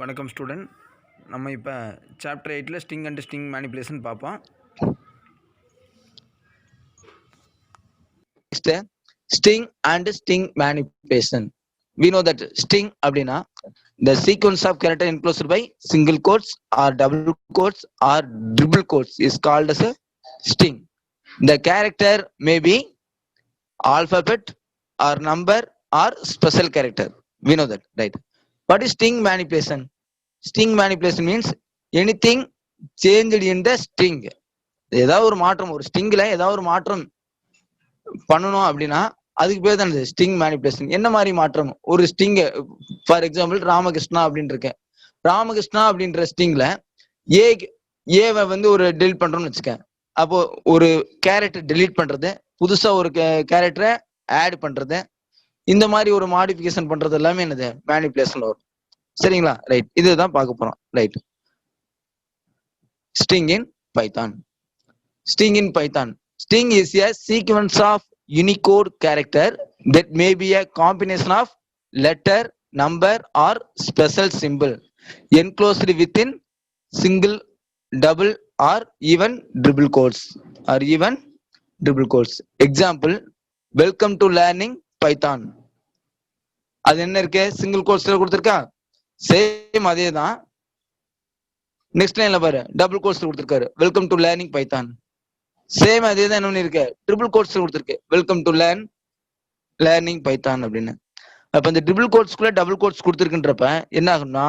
வணக்கம் ஸ்டூடெண்ட். நம்ம இப்போ சாப்டர் 8ல் ஸ்ட்ரிங் அண்ட் ஸ்ட்ரிங் மேனிப்புலேஷன் பார்ப்போம். String and string manipulation. We know that string அப்படினா the sequence of character enclosed by single quotes or double quotes or triple quotes is called as a string. The character may be alphabet or number or special character. We know that, right? What is string manipulation? String manipulation means anything changed in the string. ஏதாவது ஒரு மாற்றம், ஒரு ஸ்ட்ரிங்ல ஏதாவது ஒரு மாற்றம் பண்ணணும் அப்படின்னா அதுக்கு பேர் தான் ஸ்ட்ரிங் மேனிபுலேஷன். என்ன மாதிரி மாற்றம்? ஒரு ஸ்ட்ரிங், ஃபார் எக்ஸாம்பிள் ராமகிருஷ்ணா அப்படின்னு இருக்கேன். ராமகிருஷ்ணா அப்படின்ற ஸ்ட்ரிங்ல ஏவை வந்து ஒரு டெலிட் பண்றோம்னு வச்சுக்கேன். அப்போ ஒரு கேரக்டர் டெலீட் பண்றது, புதுசா ஒரு கேரக்டரை ஆட் பண்றது, இந்த மாதிரி ஒரு மாடிஃபிகேஷன் பண்றது எல்லாமே என்னது மேனிபுலேஷன் வரும். சரிங்களா? ரைட், இதுதான் பார்க்க போறோம். Right, string in Python. String in Python. String is a sequence of Unicode character that may be a combination of letter, number or special symbol enclosed within single, double or even triple quotes Example, welcome to learning Python. அது என்ன இருக்கு? Single கோட்ஸ்ல கொடுத்திருக்கா? Same அதே தான். Next லைன்ல பாரு, double கோட்ஸ்ல கொடுத்திருக்காரு, welcome to learning Python. Same அதே தான் என்ன இருக்கு, ட்ரிபிள் கோட்ஸ்ல கொடுத்திருக்கு, வெல்கம் டு லேர்னிங் பைத்தான் அப்படின்னு. அப்ப இந்த ட்ரிபிள் கோட்ஸ்குள்ள டபுள் கோட்ஸ் கொடுத்திருக்குன்றப்ப என்ன ஆகும்னா,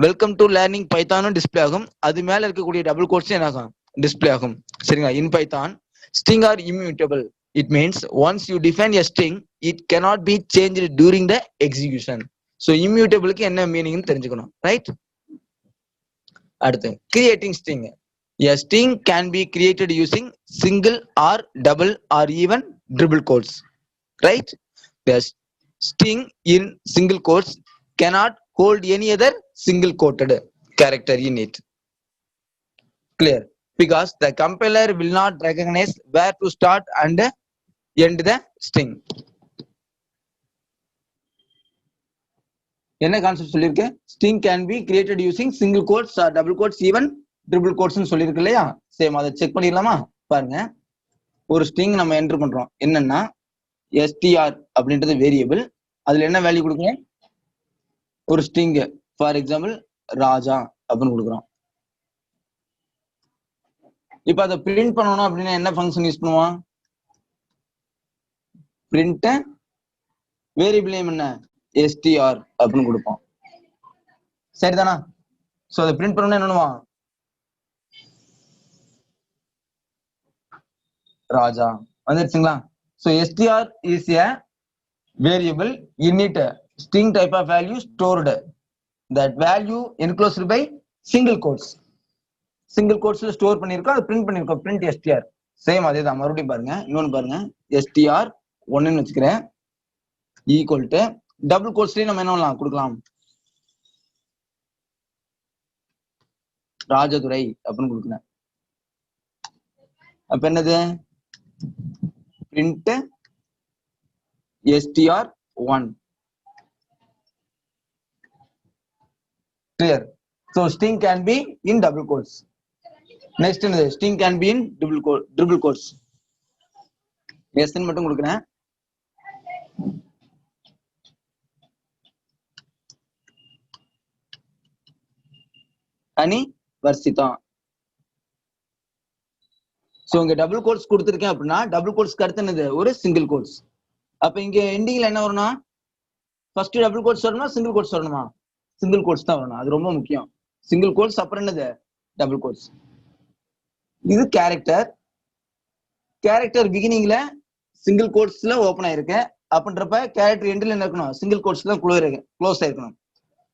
வெல்கம் டு லேர்னிங் பைத்தானும் டிஸ்பிளே ஆகும், அது மேல இருக்கக்கூடிய டபுள் கோட்ஸும் என்ன ஆகும், டிஸ்பிளே ஆகும். சரிங்களா? இன் Python string are immutable. It means once you define a string, it cannot be changed during the execution. So immutableக்கு என்ன மீனிங்னு தெரிஞ்சுக்கணும். ரைட், அடுத்து creating string. A string can be created using single or double or even triple quotes. Right? The string in single quotes cannot hold any other single quoted character in it. Clear? Because the compiler will not recognize where to start and end the string. என்ன concept சொல்லிருக்கு? string can be created using single quotes or double quotes even triple quotes னு சொல்லிருக்கு இல்லையா? Same அதை check பண்ணிடலாமா? பாருங்க, ஒரு string நம்ம என்டர் பண்றோம். என்னன்னா str அப்படின்றது வேரியபிள். அதுல என்ன வேல்யூ கொடுக்கணும்? ஒரு string, ஃபார் எக்ஸாம்பிள் ராஜா அப்படின்னு கொடுக்குறோம். இப்ப அதை பிரிண்ட் பண்ணணும் அப்படின்னா என்ன ஃபங்க்ஷன் யூஸ் பண்ணுவோம்? பிரிண்ட் வேரியபிள் நேம் என்ன, str அப்படின்னு கொடுப்போம். சரிதானா? சோ அதை பிரிண்ட் பண்ணணும்னா என்ன பண்ணுவோம்? ராஜா வந்துருச்சுங்களா? So str is a variable in it string type of value stored, that value enclosed by single quotes. Single கோட்ஸ்ல ஸ்டோர் பண்ணிருக்கோம், அது பிரிண்ட் பண்ணிருக்கோம், பிரிண்ட் str. சேம் அதே தான். மறுபடியும் பாருங்க, இன்னொன்னு பாருங்க, str 1ன்னு வச்சுக்கிறேன், ஈக்குவல் டு டபுள் கோட்ஸ்லயும் நம்ம என்ன பண்ணலாம், கொடுக்கலாம், ராஜதுரை அப்படின்னு கொடுக்குறேன். அப்ப என்னது, print str 1. Clear? So string can be in double quotes. Next என்னது, string can be in triple quotes. s ன்னு மட்டும் கொடுக்கிறேன். அனி வர்ஷிதா. சோ இங்க டபுள் கோட்ஸ் கொடுத்திருக்கேன் அப்படின்னா டபுள் கோட்ஸ்க்கு அடுத்து என்னது, ஒரு சிங்கிள் கோட்ஸ். அப்ப இங்க எண்டிங்ல என்ன வரும்னா, ஃபர்ஸ்ட் டபுள் கோட்ஸ் வரணுமா சிங்கிள் கோட்ஸ் வரணுமா? சிங்கிள் கோட்ஸ் தான் வரணும், அது ரொம்ப முக்கியம். சிங்கிள் கோட்ஸ் அப்புறம் என்னது, டபுள் கோட்ஸ். இது கேரக்டர் பிகினிங்ல சிங்கிள் கோட்ஸ்ல ஓபன் ஆயிருக்கு அப்படின்றப்ப கேரக்டர் எண்ட்ல என்ன இருக்கணும், சிங்கிள் கோட்ஸ்ல க்ளோஸ் ஆயிருக்கணும்.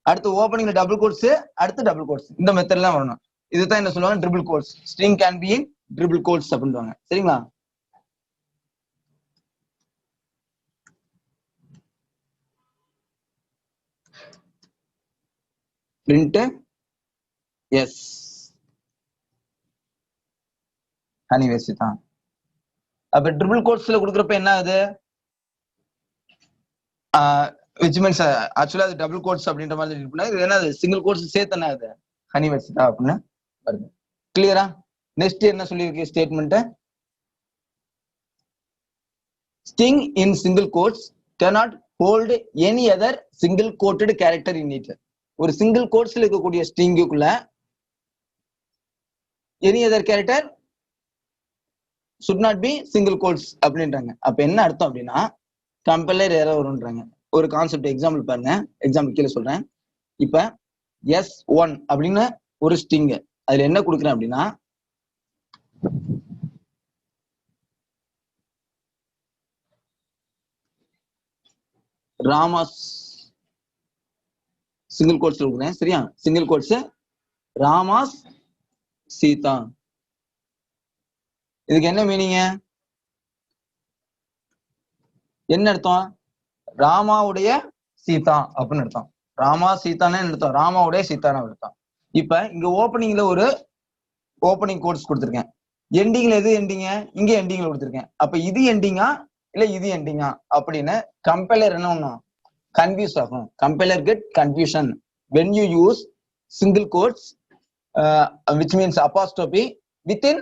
அடுத்து ஓபனிங்ல டபுள் கோட்ஸ், அடுத்து டபுள் கோட்ஸ், இந்த மெத்தட்லாம் வரணும். இதுதான் என்ன சொல்லுவாங்க, triple quotes. String can be in triple quotes அப்படின்றாங்க. சரிங்களா? பிரிண்ட் எஸ் அனிவர்சிதா. அப்ப ட்ரிபிள் கோட்ஸ்ல கொடுக்குறப்ப என்ன ஆகுது, விச் மீன்ஸ் ஆக்சுவலா அது டபுள் கோட்ஸ் அப்படின்ற மாதிரி இருப்பா, இது என்ன சிங்கிள் கோட்ஸ் சேர்த்தனா அது ஹனி வச்சுட்டா அப்படின்னு வருது. கிளியரா? நெக்ஸ்ட் என்ன சொல்லியிருக்கு statement, string in single quotes cannot hold any other single quoted character in it. ஒரு சிங்கிள் கோட்ஸ்ல இருக்கக்கூடிய ஸ்ட்ரிங்குக்குள்ள any other character should not be single quotes அப்படின்றாங்க. அப்ப என்ன அர்த்தம் அப்படின்னா கம்பைலர் எரர் வரும்ன்றாங்க. ஒரு கான்செப்ட் எக்ஸாம்பிள் பாருங்க, எக்ஸாம்பிள் கீழே சொல்றேன். இப்ப S1 அப்படின்னு ஒரு ஸ்ட்ரிங், அதுல என்ன கொடுக்குறேன் அப்படின்னா ராமாஸ் சிங்கிள் கோட்ஸ் கொடுக்குறேன். சரியா? Single quotes ராமாஸ் Sita. இதுக்கு என்ன மீனிங், என்ன அர்த்தம்? ராமாவுடைய சீதா அப்படின்னு அர்த்தம். ராமா சீதான்னு அர்த்தம், ராமாவுடைய சீதான்னு அர்த்தம். இப்ப இங்க ஓப்பனிங்ல ஒரு ஓப்பனிங் கோட்ஸ் கொடுத்துருக்கேன், எண்டிங்ல எது எண்டிங்க, இங்க எண்டிங்ல கொடுத்துருக்கேன். அப்ப இது எண்டிங்கா இல்ல இது எண்டிங்கா அப்படின்னு கம்பைலர் என்ன பண்ணும், கன்ஃபியூஸ் ஆகும். Compiler get confusion when you use single quotes which means apostrophe within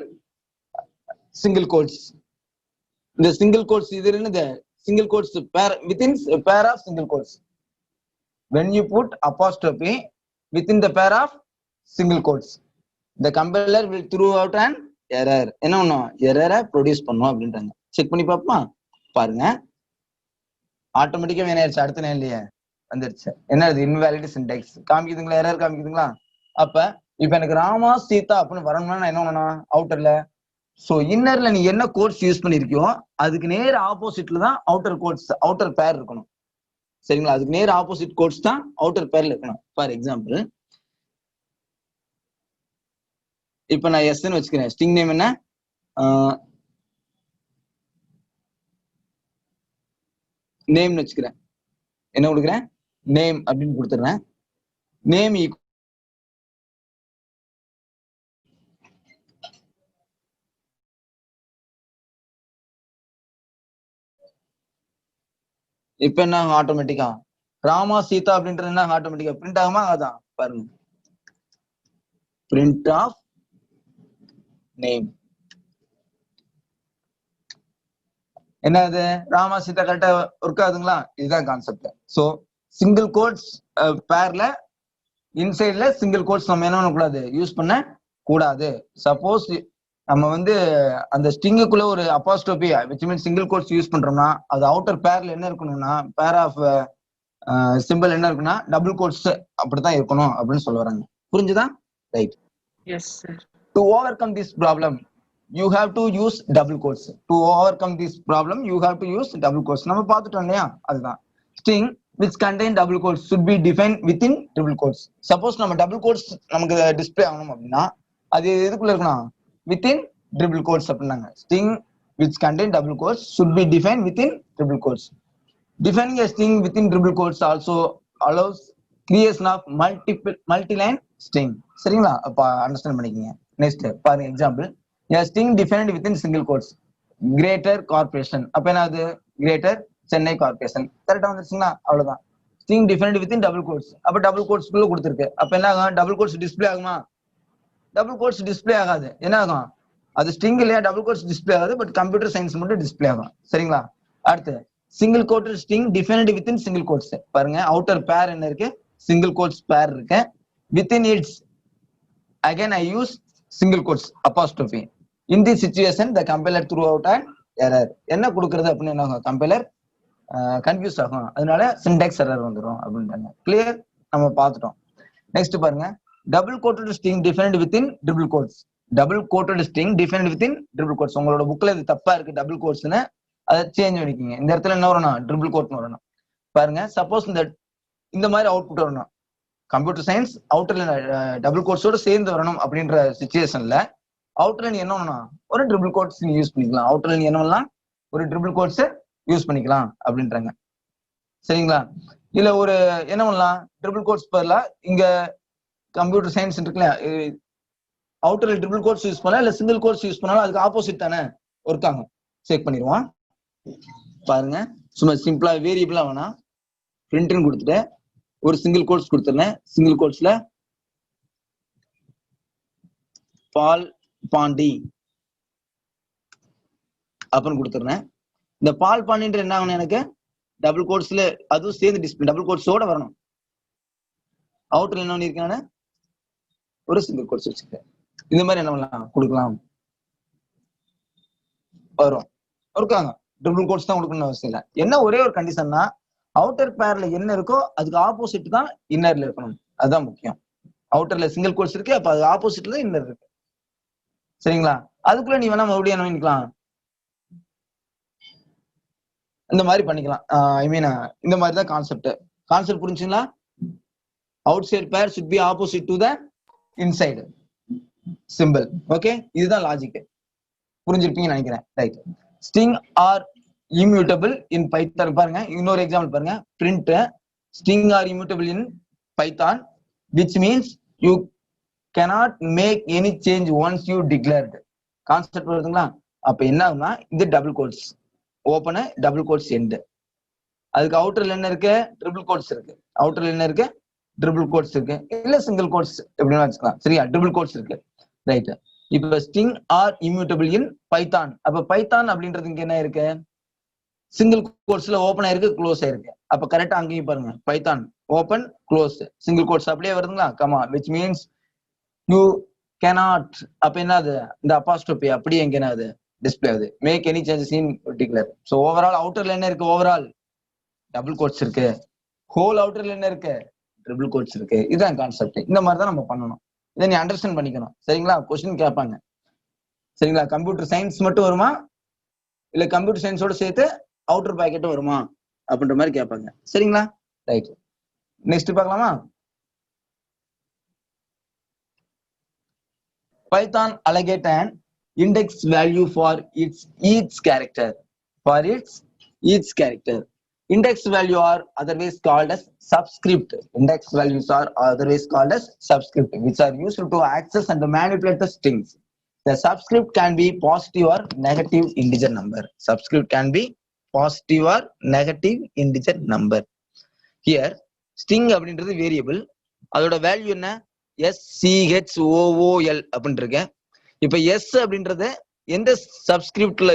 single quotes. இந்த single quotes இது என்னது, single quotes pair within a pair of single quotes. When you put apostrophe within the pair of single quotes, the compiler will throw out an error. என்ன பண்ணும், எரரை produce பண்ணும் அப்படின்றாங்க. Check பண்ணி பார்ப்போமா? பாருங்க, ஆட்டோமேட்டிக்கா வேணாயிருச்சு, அடுத்த நேரம் இல்லையே வந்துருச்சு. என்ன இன்வேலிட் சின்டாக்ஸ் காமிக்குதுங்களா, எரர் காமிக்குதுங்களா? அப்ப இப்ப எனக்கு ராமா சீதா அப்படின்னு வரணும்னா நான் என்ன பண்ணணும், அவுட்டர்ல. சோ இன்னர்ல நீ என்ன கோட்ஸ் யூஸ் பண்ணிருக்கியோ அதுக்கு நேர் ஆப்போசிட்ல தான் அவுட்டர் கோட்ஸ், அவுட்டர் பேர் இருக்கணும். சரிங்களா? அதுக்கு நேர் ஆப்போசிட் கோட்ஸ் தான் அவுட்டர் பேர்ல இருக்கணும். ஃபார் எக்ஸாம்பிள் இப்ப நான் எஸ்ன்னு வச்சுக்கிறேன், ஸ்ட்ரிங் நேம் என்ன, நேம்னு வச்சுக்கிறேன். என்ன கொடுக்குறேன், நேம் அப்படின்னு கொடுத்துடுறேன். நேம் இப்ப என்ன ஆட்டோமேட்டிக்கா ராமா சீதா அப்படின்றது என்ன ஆட்டோமேட்டிக்கா பிரிண்ட் ஆகுமா? அதான் பாருங்க, பிரிண்ட் ஆஃப் நேம். என்னது, ராமா சீதா கரெக்டா ஒர்க் ஆகுதுங்களா? இதுதான் கான்செப்ட். சோ சிங்கிள் கோட்ஸ் பேர்ல இன்சைட்ல சிங்கிள் கோட்ஸ் நம்ம என்ன பண்ணக்கூடாது, யூஸ் பண்ண கூடாது. சப்போஸ் நம்ம வந்து அந்த ஸ்ட்ரிங்குக்குள்ள ஒரு apostrophe which means single quotes use பண்றோம்னா அது அவுட்டர் பேர்ல என்ன இருக்கணும்னா, பேர் ஆஃப் சிம்பிள் என்ன இருக்குன்னா டபுள் கோட்ஸ் அப்படித்தான் இருக்கணும் அப்படின்னு சொல்ல வராங்க. புரிஞ்சுதா? Right. Yes sir. To over come this problem you have to use double quotes. To overcome this problem you have to use double quotes. நம்ம பார்த்துட்டோம் இல்லையா? அதுதான் string which contain double quotes should be defined within triple quotes. Suppose நம்ம double quotes நமக்கு display ஆகணும் அப்படின்னா அது எதுக்குள்ள இருக்கணும், within triple quotes அப்படின்னாங்க. string which contain double quotes should be defined within triple quotes. Defining a string within triple quotes also allows creation of multi-line string. சரிங்களா? அப்ப அண்டர்ஸ்டாண்ட் பண்ணிக்கங்க. நெக்ஸ்ட் பாருங்க example, a string defined within single quotes greater corporation. அப்ப என்னது, greater Chennai corporation. கரெக்டா வந்துருச்சுங்களா? அவ்வளவுதான். string defined within double quotes, அப்ப double quotes குள்ள கொடுத்திருக்கு. அப்ப என்ன ஆகும், டபுள் கோட்ஸ் டிஸ்ப்ளே ஆகுமா? டபுள் கோட்ஸ் டிஸ்ப்ளே ஆகாது. என்ன ஆகும், அது ஸ்ட்ரிங் இல்லையா, டபுள் கோட்ஸ் டிஸ்ப்ளே ஆகாது. பட் கம்ப்யூட்டர் சயின்ஸ் மட்டும் டிஸ்ப்ளே ஆகும். சரிங்களா? அடுத்து single quoted string defined within single quotes. பாருங்க அவுட்டர் பேர் என்ன இருக்கு, சிங்கிள் கோட்ஸ் பேர் இருக்கு. Within it's again I use single quotes apostrophe. In this situation the compiler threw out an error. என்ன கொடுக்கிறது அப்படின்னு என்ன ஆகும், கம்பைலர் கன்ஃபியூஸ் ஆகும். அதனால சின்டாக்ஸ் எரர் வந்துடும் அப்படின்றாங்க. கிளியர்? நம்ம பார்த்துட்டோம். நெக்ஸ்ட் பாருங்க, double quoted string defined within triple quotes. Double quoted string defined within triple quotes. உங்களோட புக்ல இது தப்பா இருக்கு, டபுள் கோட்ஸ்னு அதை சேஞ்ச் பண்ணிக்கிங்க. இந்த இடத்துல என்ன வரணும், ட்ரிபிள் கோட்னு வரணும். பாருங்க சப்போஸ் இந்த மாதிரி அவுட்புட் வரணும், கம்ப்யூட்டர் சயின்ஸ் அவுட்டர்ல டபுள் கோட்ஸோட சேர்ந்து வரணும் அப்படின்ற சிச்சுவேஷன்ல அவுட்டர்ல நீ என்ன பண்ணணும், ஒரு ட்ரிபிள் கோட்ஸ் நீ யூஸ் பண்ணிக்கலாம். அவுட்டர்ல நீ என்ன பண்ணலாம், ஒரு ட்ரிபிள் கோட்ஸ் யூஸ் பண்ணிக்கலாம் அப்படின்றாங்க. சரிங்களா? இல்ல ஒரு என்ன பண்ணலாம், ட்ரிபிள் கோட்ஸ் பதிலா இங்க கம்ப்யூட்டர் சயின்ஸ் இருக்குல்ல, அவுட்டர்ல ட்ரிபிள் கோட்ஸ் யூஸ் பண்ணலாம், இல்ல சிங்கிள் கோட்ஸ் யூஸ் பண்ணாலும் அதுக்கு ஆப்போசிட் தானே ஒர்க் ஆகும். செக் பண்ணிடுவோம். பாருங்க சும்மா சிம்பிளா வேரியபிளா வேணா, பிரிண்ட்னு கொடுத்துட்டு ஒரு சிங்கிள் கோட்ஸ் கொடுத்துருந்தேன். சிங்கிள் கோட்ஸ்ல பால் பாண்டி அப்படின்னு கொடுத்துருந்தேன். இந்த பால் பாண்டின்ற என்ன ஆகணும், எனக்கு டபுள் கோட்ஸ்ல அதுவும் சேர்ந்து டிஸ்பிளே டபுள் கோட்ஸோட வரணும். அவுட்டர்ல என்ன பண்ணிருக்கானே ஒரு சிங்கிள் கோட்ஸ் வச்சுருக்கேன். இந்த மாதிரி என்ன பண்ணலாம், கொடுக்கலாம், வரும். இருக்காங்க ட்ரிபிள் கோட்ஸ் தான் கொடுக்கணும்னு அவசியம் இல்லை. என்ன ஒரே ஒரு கண்டிஷன்னா அவுட்டர் பேர்ல என்ன இருக்கோ அதுக்கு ஆப்போசிட் தான் இன்னர்ல இருக்கணும். அதுதான் முக்கியம். அவுட்டர்ல சிங்கிள் கோட்ஸ் இருக்கு, அப்ப அது ஆப்போசிட்ல தான் இன்னர் இருக்கு. சரிங்களா? அதுக்குள்ள நீ வேணா மறுபடியும் என்ன பண்ணிக்கலாம், இந்த மாதிரி பண்ணிக்கலாம். ஐ மீன் இந்த மாதிரி தான் கான்செப்ட் புரிஞ்சுங்களா? அவுட் சைட் பேர் should be opposite to the inside symbol. Okay, இதுதான் லாஜிக். புரிஞ்சிருப்பீங்கன்னு நினைக்கிறேன். Right. String are immutable in Python. பாருங்க இன்னொரு எக்ஸாம்பிள் பாருங்க. Print string are immutable in Python which means you cannot make any change once you declared. Concept வருதுங்களா? அப்ப என்ன ஆகும்னா இது double quotes open, double quotes end. அதுக்கு அவுட்டர்ல என்ன இருக்கு, ட்ரிபிள் கோட்ஸ் இருக்கு. அவுட்டர்ல என்ன இருக்கு, ட்ரிபிள் கோட்ஸ் இருக்கு, இல்ல சிங்கிள் கோட்ஸ் எப்படின்னு வச்சுக்கலாம். சரியா? ட்ரிபிள் கோட்ஸ் இருக்கு. ரைட். இப்ப string are immutable in Python. அப்ப பைத்தான் அப்படின்றது இங்க என்ன இருக்கு, சிங்கிள் கோட்ஸ்ல ஓபன் ஆயிருக்கு, க்ளோஸ் ஆயிருக்கு. அப்ப கரெக்டா அங்கேயும் பாருங்க, Python open close single quotes அப்படியே வருதுங்களா, comma, which means you cannot. அப்ப என்னது, இந்த அப்போஸ்ட்ரோபி அப்படியே எங்க என்னது டிஸ்பிளே ஆகுது. Make any changes in particular. So overall அவுட்டர்ல என்ன இருக்கு, ஓவரால் டபுள் கோட்ஸ் இருக்கு. ஹோல் அவுட்டர்ல என்ன இருக்கு, ட்ரிபிள் கோட்ஸ் இருக்கு. இதுதான் கான்செப்ட். இந்த மாதிரி தான் நம்ம பண்ணணும். இதை நீ அண்டர்ஸ்டாண்ட் பண்ணிக்கணும். சரிங்களா? கொஸ்டின் கேட்பாங்க. சரிங்களா? கம்ப்யூட்டர் சயின்ஸ் மட்டும் வருமா, இல்ல கம்ப்யூட்டர் சயின்ஸோட சேர்த்து அவுட்டர் பாக்கெட்டும் வருமா அப்படின்ற மாதிரி கேட்பாங்க. சரிங்களா? ரைட். நெக்ஸ்ட் பார்க்கலாமா? Python allocate an index value for each character. For each character. Index value are otherwise called as subscript. Index values are otherwise called as subscript, which are used to access and manipulate the strings. The subscript can be positive or negative integer number. Subscript can be positive or negative integer number. Here, string அப்படின்றது variable. அதோட value என்ன, SCHOOL அப்படின்னு இருக்கேன். இப்ப S அப்படின்றது எந்த சப்ஸ்கிரிப்ட்ல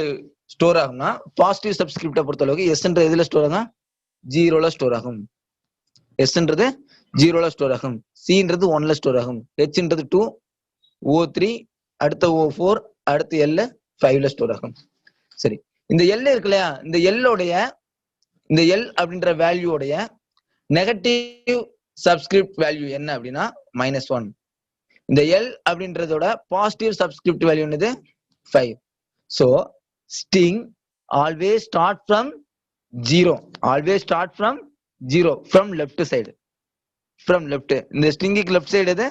store ஆகும்னா, positive சப்ஸ்கிரிப்டை பொறுத்த அளவுக்கு எஸ்ன்றது எதுல ஸ்டோர் ஆகும், ஜீரோல ஸ்டோர் ஆகும். எஸ்ன்றது ஜீரோல ஸ்டோர் ஆகும். சின்றது 1ல ஸ்டோர் ஆகும். ஹெச்ன்றது 2, O3, அடுத்த O4, அடுத்து எல் 5ல ஸ்டோர் ஆகும். சரி, இந்த எல் இருக்கு இல்லையா, இந்த எல் அப்படின்ற வேல்யூடைய நெகட்டிவ் சப்ஸ்கிரிப்ட் வேல்யூ என்ன அப்படின்னா -1. இந்த எல் அப்படின்றதோட பாசிட்டிவ் சப்ஸ்கிரிப்ட் வேல்யூ என்னது 5. So string always start from 0. Always start from 0 from left side. From left. இந்த ஸ்ட்ரிங்குக்கு லெஃப்ட் சைடு எது,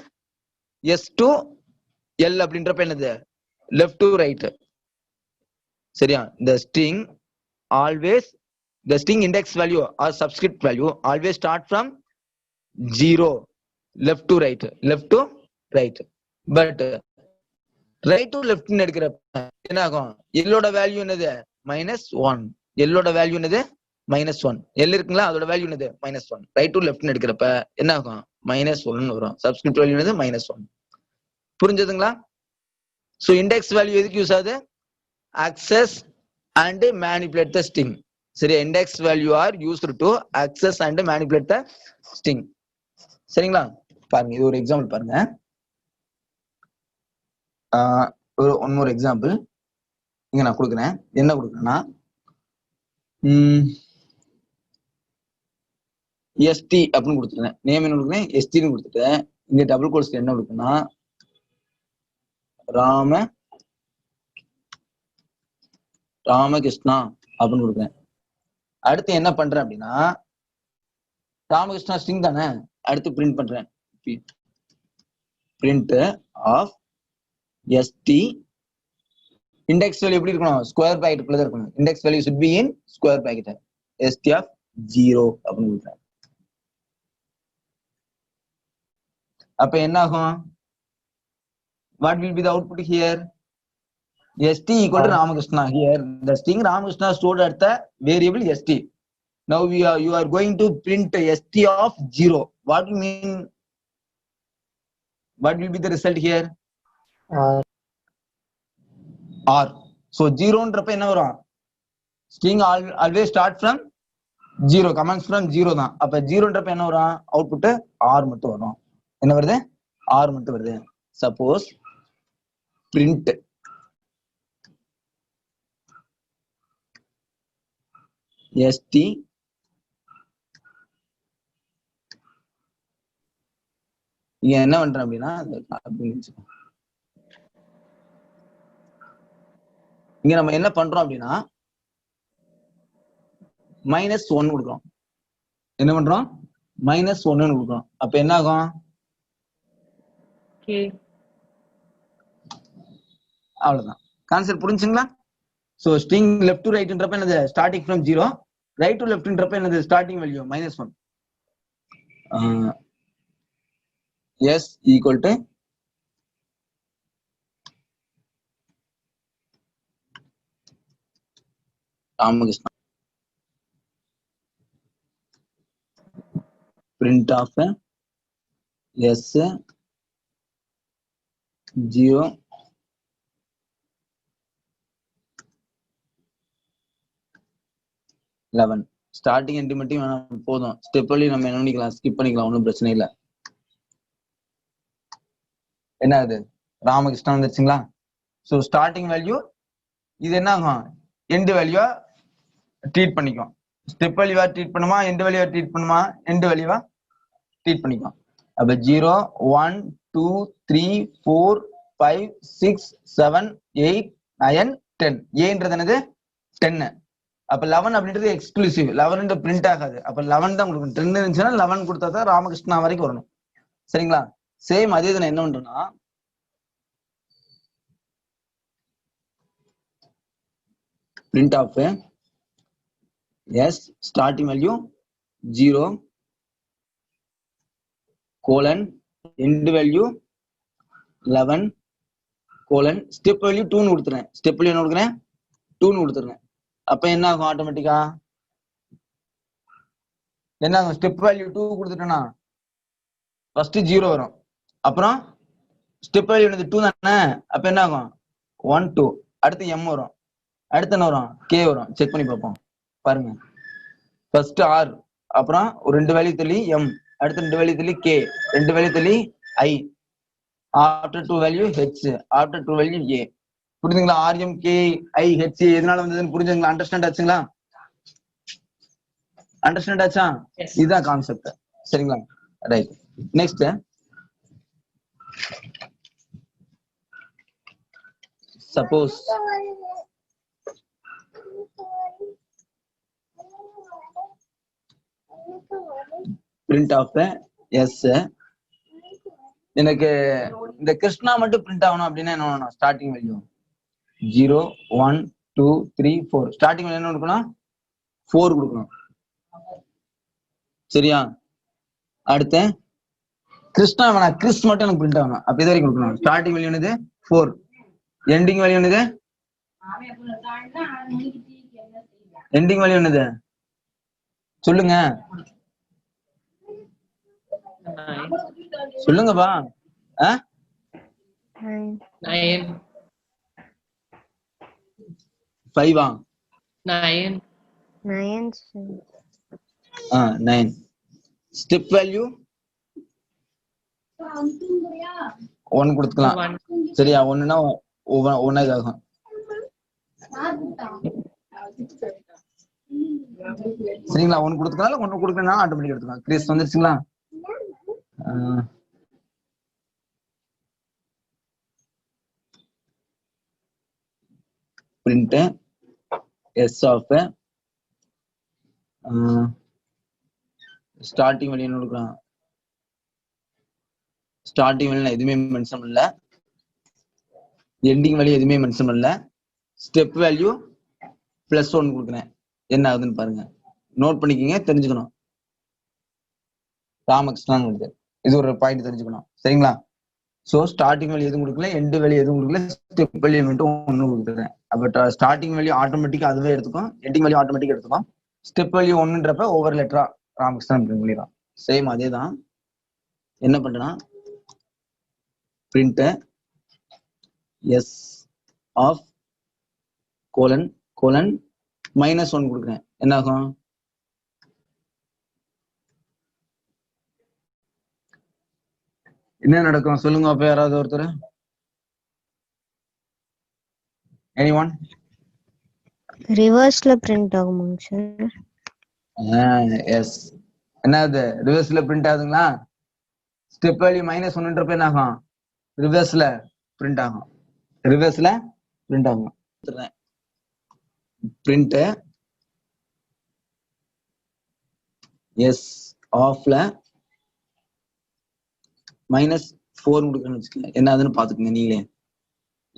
எஸ் டு எல் அப்படின்றப்ப என்னது லெஃப்ட் டு ரைட். சரியா? இந்த string always the string index value or subscript value always start from 0 left to right, left to right. But right to left ன்னு எடுக்கிறப்ப என்ன ஆகும், எல்லோட வேல்யூ என்னது -1. எல்லோட வேல்யூ என்னது -1. எல் இருக்குங்களா, அதோட வேல்யூ என்னது -1. ரைட் டு லெஃப்ட் எடுக்கிறப்ப என்ன ஆகும், -1 வரும். சப்ஸ்கிரிப்ட் வேல்யூ என்னது -1. புரிஞ்சதுங்களா? சோ இண்டெக்ஸ் வேல்யூ எதுக்கு யூஸ் ஆகுது, access and manipulate the string. சரி, index value are used to access and manipulate the string. சரிங்களா? பாருங்க, இது ஒரு எக்ஸாம்பிள் பாருங்க. ஒன் மோர் எக்ஸாம்பிள் இங்க நான் கொடுக்குறேன். என்ன கொடுக்குறேன்னா, எஸ்டி அப்படின்னு கொடுத்துருக்கேன். நேம் என்ன கொடுக்குறேன், எஸ்டின்னு கொடுத்துட்டேன். இங்க டபுள் கோட்ஸ்ல என்ன கொடுக்குன்னா, ராமகிருஷ்ணா அப்படின்னு கொடுக்குறேன். அடுத்து என்ன பண்றேன் அப்படின்னா, ராமகிருஷ்ணா ஸ்ட்ரிங் தானே, அடுத்து பிரிண்ட் பண்றேன். Print of ST. Index value எப்படி இருக்கணும், ஸ்கொயர் பிராக்கெட்டுக்குள்ள தான் இருக்கணும். Index value should be in square bracket. ST of 0 அப்படின்னு கொடுக்குறேன். அப்ப என்ன ஆகும், what will be the output here, st equal to Ramakrishna. Here the string Ramakrishna stored at the variable st. Now you are going to print st of 0. What do you mean? What will be the result here? R. So 0 ன்றப்ப என்ன வரும்? String always start from 0. Comments from 0 தான். அப்ப 0 ன்றப்ப என்ன வரும்? Output R மட்டும் வரும். என்ன வருது? R மட்டும் வருது. Suppose print st இங்க என்ன பண்றேன் அப்படின்னா இங்க நம்ம என்ன பண்றோம் அப்படின்னா -1 கொடுக்குறோம். என்ன பண்றோம்? -1 கொடுக்குறோம். அப்ப என்ன ஆகும்? அவ்வளவுதான். கான்செப்ட் புரிஞ்சுங்களா? சோ ஸ்ட்ரிங் லெஃப்ட் டு ரைட்ன்றப்ப என்னது? Starting from 0. ரைட் டு லெஃப்ட்ன்றப்ப என்னது? Starting value -1. s equal to Ramakrishna print of s 0 11. Starting end மட்டும் வேணாம், போதும். ஸ்டெப் வழி நம்ம என்ன பண்ணிக்கலாம்? ஸ்கிப் பண்ணிக்கலாம், ஒன்றும் பிரச்சனை இல்லை. என்ன ஆகுது? ராமகிருஷ்ணா வந்துருச்சுங்களா? ஸோ ஸ்டார்டிங் வேல்யூ இது என்ன ஆகும்? எண்ட் வேல்யூவா ட்ரீட் பண்ணிக்கும். ஸ்டெப் வேல்யூவா ட்ரீட் பண்ணுமா? எண்ட் வேல்யூவா ட்ரீட் பண்ணுமா? எண்ட் வேல்யூவா ட்ரீட் பண்ணிக்கும். அப்ப 0 1 2 3 4 5 6 7 8 9 10. ஏன்றது என்னது? 10. அப்ப 11 அப்படின்றது எக்ஸ்க்ளூசிவ். 11 பிரிண்ட் ஆகாது. அப்ப 11 தான் கொடுக்கணும். 10 இருந்துச்சுன்னா 11 கொடுத்தா தான் ராமகிருஷ்ணா வரைக்கும் வரணும். சரிங்களா? சேம் அதே இதுல என்ன பண்றேன்னா print of s starting value 0 colon end value 11 colon step value 2 னு கொடுத்துறேன். ஸ்டெப் வேல்யூ என்ன கொடுக்குறேன்? 2 னு கொடுத்துறேன். அப்ப என்ன ஆகும்? ஆட்டோமேட்டிக்கா என்ன ஆகும்? ஸ்டெப் வேல்யூ 2 கொடுத்துட்டேன்னா ஃபர்ஸ்ட் 0 வரும். அப்புறம் ஸ்டெப் வேல்யூ 2 தானே? அப்ப என்ன ஆகும்? 1 2. அடுத்து m வரும். அடுத்து என்ன வரும்? k வரும். செக் பண்ணி பார்ப்போம். பாருங்க. ஃபர்ஸ்ட் r, அப்புறம் ஒரு 2 வேல்யூ தள்ளி m, அடுத்து 2 வேல்யூ தள்ளி k, 2 வேல்யூ தள்ளி i, after 2 value h, after 2 value a. புரியுதுங்களா? rm k i h எதனால வந்ததுன்னு புரிஞ்சுங்களா? அண்டர்ஸ்டாண்ட் ஆச்சுங்களா? அண்டர்ஸ்டாண்ட் ஆச்சா? இதுதான் கான்செப்ட். சரிங்களா? Right. Next suppose print of s எனக்கு இந்த கிருஷ்ணா மட்டும் பிரிண்ட் ஆகணும் அப்படின்னா என்ன பண்ணணும்? Starting value 0 1 2 3 4. ஸ்டார்டிங் வேல்யூ என்ன கொடுக்கணும்? 4 கொடுக்கணும். சரியா? அடுத்து கிருஷ்ணா வேணா, கிறிஸ் மட்டும் எனக்கு பிரிண்ட் ஆகணும். அப்ப இது வரைக்கும் கொடுக்கணும். ஸ்டார்டிங் வேல்யூ என்னது? 4. எண்டிங் வேல்யூ என்னது? எண்டிங் வேல்யூ என்னது? சொல்லுங்க சொல்லுங்கப்பா. 5 9. ஸ்டெப் வேல்யூ 1 கொடுத்துக்கலாம். சரியா? 1னா 1 இதாகும். சரிங்களா? 1 கொடுத்துக்கலாம், 1 கொடுக்கலன்னா ஆட்டோமேட்டிக் எடுத்துக்கலாம். கிரேஸ் வந்துருச்சுங்களா? print s of starting value என்ன கொடுக்கலாம்? ஸ்டார்டிங் வேல்யூ எதுவுமே மென்ஷன் பண்ணல, எண்டிங் வேல்யூ எதுவுமே மென்ஷன் பண்ணல. ஸ்டெப் வேல்யூ +1 கொடுக்குறேன். என்ன ஆகுதுன்னு பாருங்க, நோட் பண்ணிக்கிங்க, தெரிஞ்சுக்கணும். ராமகிருஷ்ணன் கொடுத்து இது ஒரு பாயிண்ட் தெரிஞ்சுக்கணும். சரிங்களா? ஸோ ஸ்டார்டிங் வேல்யூ எதுவும் கொடுக்கல, எண்டு வேல்யூ எதுவும் கொடுக்கல, ஸ்டெப் வேல்யூ மட்டும் 1 கொடுக்குறேன். அப்ப ஸ்டார்டிங் வேல்யூ ஆட்டோமேட்டிக்கா அதுவே எடுத்துக்கும், எண்டிங் வேல்யூ ஆட்டோமேட்டிக்கா எடுத்துக்கும். ஸ்டெப் வேல்யூ 1ன்றப்ப ஒவ்வொரு லெட்டரா ராமகிருஷ்ணன் பிரிண்ட் பண்ணிடுறான். சேம் அதே தான். என்ன பண்றேன்னா print S of colon colon -1 கொடுக்குறேன். என்ன ஆகும்? என்ன நடக்கும் சொல்லுங்க அப்ப யாராவது ஒருத்தர். எனிஒன்? ரிவர்ஸ்ல பிரிண்ட் ஆகுமாங்க சார்? எஸ். என்னது ரிவர்ஸ்ல பிரிண்ட் ஆகுதுங்களா? ஸ்டெப் வேல்யூ -1ன்றப்ப என்ன ஆகும்? ரிவர்ஸ்ல பிரிண்ட் ஆகும். ரிவர்ஸ்ல பிரிண்ட் ஆகும். பிரிண்ட் எஸ் ஆஃப்ல -4 கொடுக்கணும்னு வச்சுக்கோங்க. என்ன ஆகுதுன்னு பாத்துக்கோங்க நீங்களே.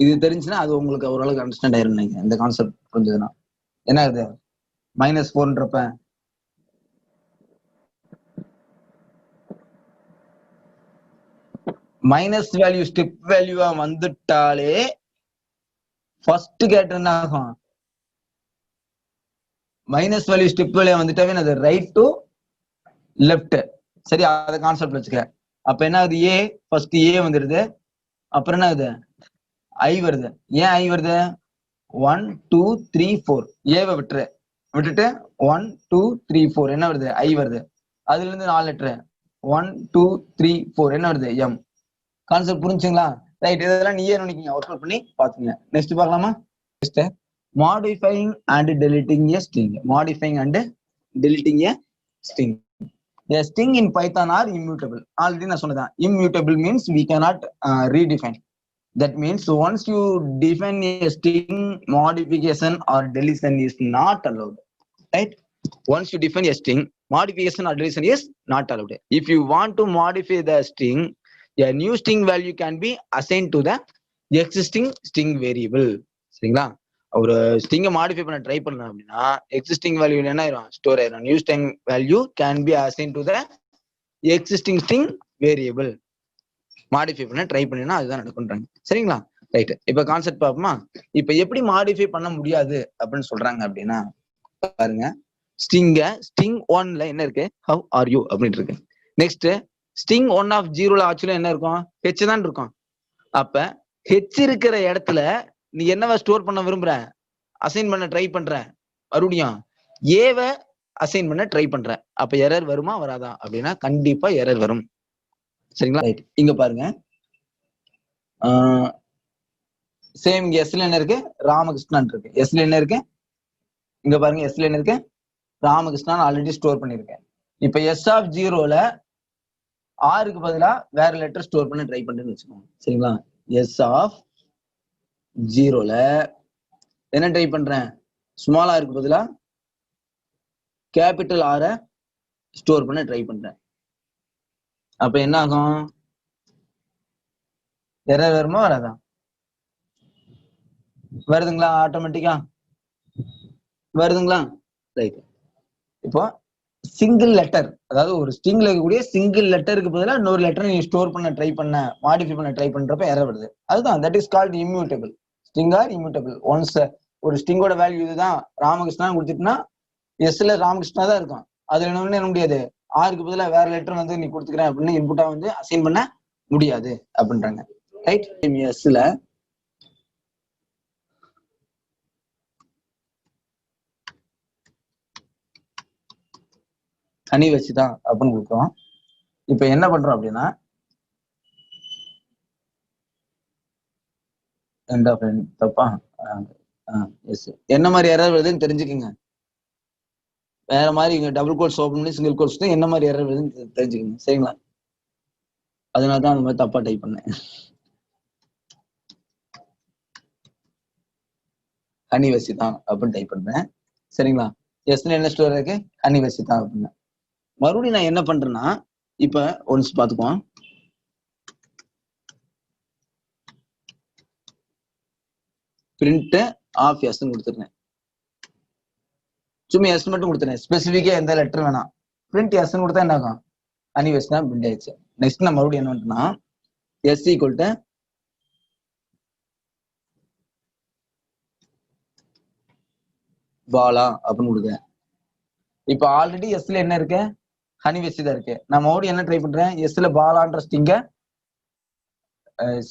இது தெரிஞ்சுன்னா அது உங்களுக்கு ஓரளவுக்கு அண்டர்ஸ்டாண்ட் ஆயிரும் நினைக்கிறேன். இந்த கான்செப்ட் புரிஞ்சதுன்னா. என்ன ஆகுது? -4ன்றப்ப மைனஸ் வேல்யூ ஸ்டெப் வேல்யூவா வந்துட்டாலே ஃபர்ஸ்ட் கேட் என்ன ஆகும்? மைனஸ் வேல்யூ ஸ்டெப் வேல்யூ வந்துட்டாவே அது ரைட் டு லெஃப்ட். சரி, அத கான்செப்ட் வச்சுக்க. அப்ப என்ன ஆகுது? ஏ ஃபர்ஸ்ட் ஏ வந்துருது. அப்புறம் என்ன ஆகுது? ஐ வருது. ஏன் ஐ வருது? 1 2 3 4 ஏவை விட்டுட்டு 1 2 3 4 என்ன வருது? ஐ வருது. அதுல இருந்து 4 லெட்டர் 1 2 3 4 என்ன வருது? எம். கான்செப்ட் புரிஞ்சுங்களா? ரைட். இதெல்லாம் நீயே நினைக்கீங்க, ஒர்க் அவுட் பண்ணி பாத்துங்க. நெக்ஸ்ட் பார்க்கலாமா? Next modifying and deleting a string. Modifying and deleting a string. A string in Python are immutable. Already நான் சொன்னதான். Immutable means we cannot redefine. That means once you define a string, modification or deletion is not allowed. Right? Once you define a string, modification or deletion is not allowed. If you want to modify the string, a new string value can be assigned to the existing string variable. சரிங்களா? ஒரு ஸ்ட்ரிங்கை modify பண்ண try பண்ணலாம் அப்படின்னா existing value என்ன ஆயிரும்? Store ஆயிரும். New string value can be assign to the existing string variable. Modify பண்ண try பண்ணினா அதுதான் நடக்கும்ன்றாங்க. சரிங்களா? ரைட். இப்ப கான்செப்ட் பார்ப்போமா? இப்ப எப்படி மாடிஃபை பண்ண முடியாது அப்படின்னு சொல்றாங்க அப்படின்னா பாருங்க. ஸ்ட்ரிங் 1ல என்ன இருக்கு? ஹவ் ஆர் யூ அப்படின்னு இருக்கு. நெக்ஸ்ட் ஸ்ட்ரிங் 1 ஆஃப் 0ல ஆக்சுவலா என்ன இருக்கும்? ஹெச் தான் இருக்கும். அப்ப ஹெச் இருக்கிற இடத்துல நீ என்னவா ஸ்டோர் பண்ண விரும்புற? அசைன் பண்ண ட்ரை பண்ற. மறுபடியும் ஏவை அசைன் பண்ண ட்ரை பண்ற. அப்ப எரர் வருமா வராதா அப்படின்னா கண்டிப்பா எரர் வரும். சரிங்களா? ரைட். இங்க பாருங்க. சேம் இங்க எஸ்ல என்ன இருக்கு? ராமகிருஷ்ணன் இருக்கு. எஸ்ல என்ன இருக்கு? இங்க பாருங்க. எஸ்ல என்ன இருக்கு? ராமகிருஷ்ணன் ஆல்ரெடி ஸ்டோர் பண்ணிருக்கேன். இப்ப எஸ் ஆஃப் 0ல ஆருக்கு பதிலா வேற லெட்டர் ஸ்டோர் பண்ண ட்ரை பண்றேன்னு வச்சுக்கோங்க. சரிங்களா? எஸ் ஆஃப் 0ல என்ன ட்ரை பண்றேன்? ஸ்மால் ஆருக்கு பதிலா கேபிட்டல் ஆர ஸ்டோர் பண்ண ட்ரை பண்றேன். அப்ப என்ன ஆகும்? எரர் வருமா வராதா? வருதுங்களா? ஆட்டோமேட்டிக்கா வருதுங்களா? ரைட். இப்போ சிங்கிள் லெட்டர், அதாவது ஒரு ஸ்ட்ரிங்ல இருக்கக்கூடிய சிங்கிள் லெட்டருக்கு பதிலா இன்னொரு லெட்டர் நீ ஸ்டோர் பண்ண ட்ரை பண்ண, மாடிஃபை பண்ண ட்ரை பண்றப்ப எரர் வருது. அதுதான் that is called immutable. String are immutable. Once ஒரு ஸ்ட்ரிங்கோட வேல்யூ இதுதான் ராமகிருஷ்ணா கொடுத்துட்டுனா எஸ்ல ராமகிருஷ்ணா தான் இருக்கும். அதுல என்ன முடியாது? ஆருக்கு பதிலா வேற லெட்டர் வந்து நீ கொடுத்துக்கிறேன் அப்படின்னு இன்புட்டா வந்து அசைன் பண்ண முடியாது அப்படின்றாங்க. ரைட். எஸ்ல ஹனி வச்சுதான் அப்படின்னு கொடுக்குறோம். இப்ப என்ன பண்றோம் அப்படின்னா தப்பா? எஸ். என்ன மாதிரி எரர் வருதுன்னு தெரிஞ்சுக்கங்க. வேற மாதிரி இங்க டபுள் கோட்ஸ் ஓபன் பண்ணி சிங்கிள் கோட்ஸ் என்ன மாதிரி எரர் வருதுன்னு தெரிஞ்சுக்கங்க. சரிங்களா? அதனாலதான் அந்த மாதிரி தப்பா டைப் பண்ணேன். ஹனி வச்சுதான் அப்படின்னு டைப் பண்றேன். சரிங்களா? எஸ்ல என்ன ஸ்டோர் இருக்கு? ஹனி வச்சுதான் அப்படின்னு. மறுபடியும் நான் என்ன பண்றேன்னா இப்ப ஒன்ஸ் பாத்துக்குவோம். பிரிண்ட் ஆஃப் எஸ் கொடுத்துருந்தேன். சும்மா எஸ் மட்டும் கொடுத்துருந்தேன். ஸ்பெசிஃபிக்கா எந்த லெட்டர் வேணாம். பிரிண்ட் எஸ் கொடுத்தா என்ன ஆகும்? ஹனி வச்சு தான் பிரிண்ட் ஆயிடுச்சு. நெக்ஸ்ட் நான் மறுபடியும் என்ன பண்றேன்னா எஸ் ஈக்குவல் டு பாலா அப்படின்னு கொடுக்குறேன். இப்போ ஆல்ரெடி எஸ்ல என்ன இருக்கு, ஹனி வெஸ்ட் தான் இருக்கு. நான் மறுபடியும் என்ன ட்ரை பண்றேன், எஸ்ல பாலான்ற ஸ்டிங்க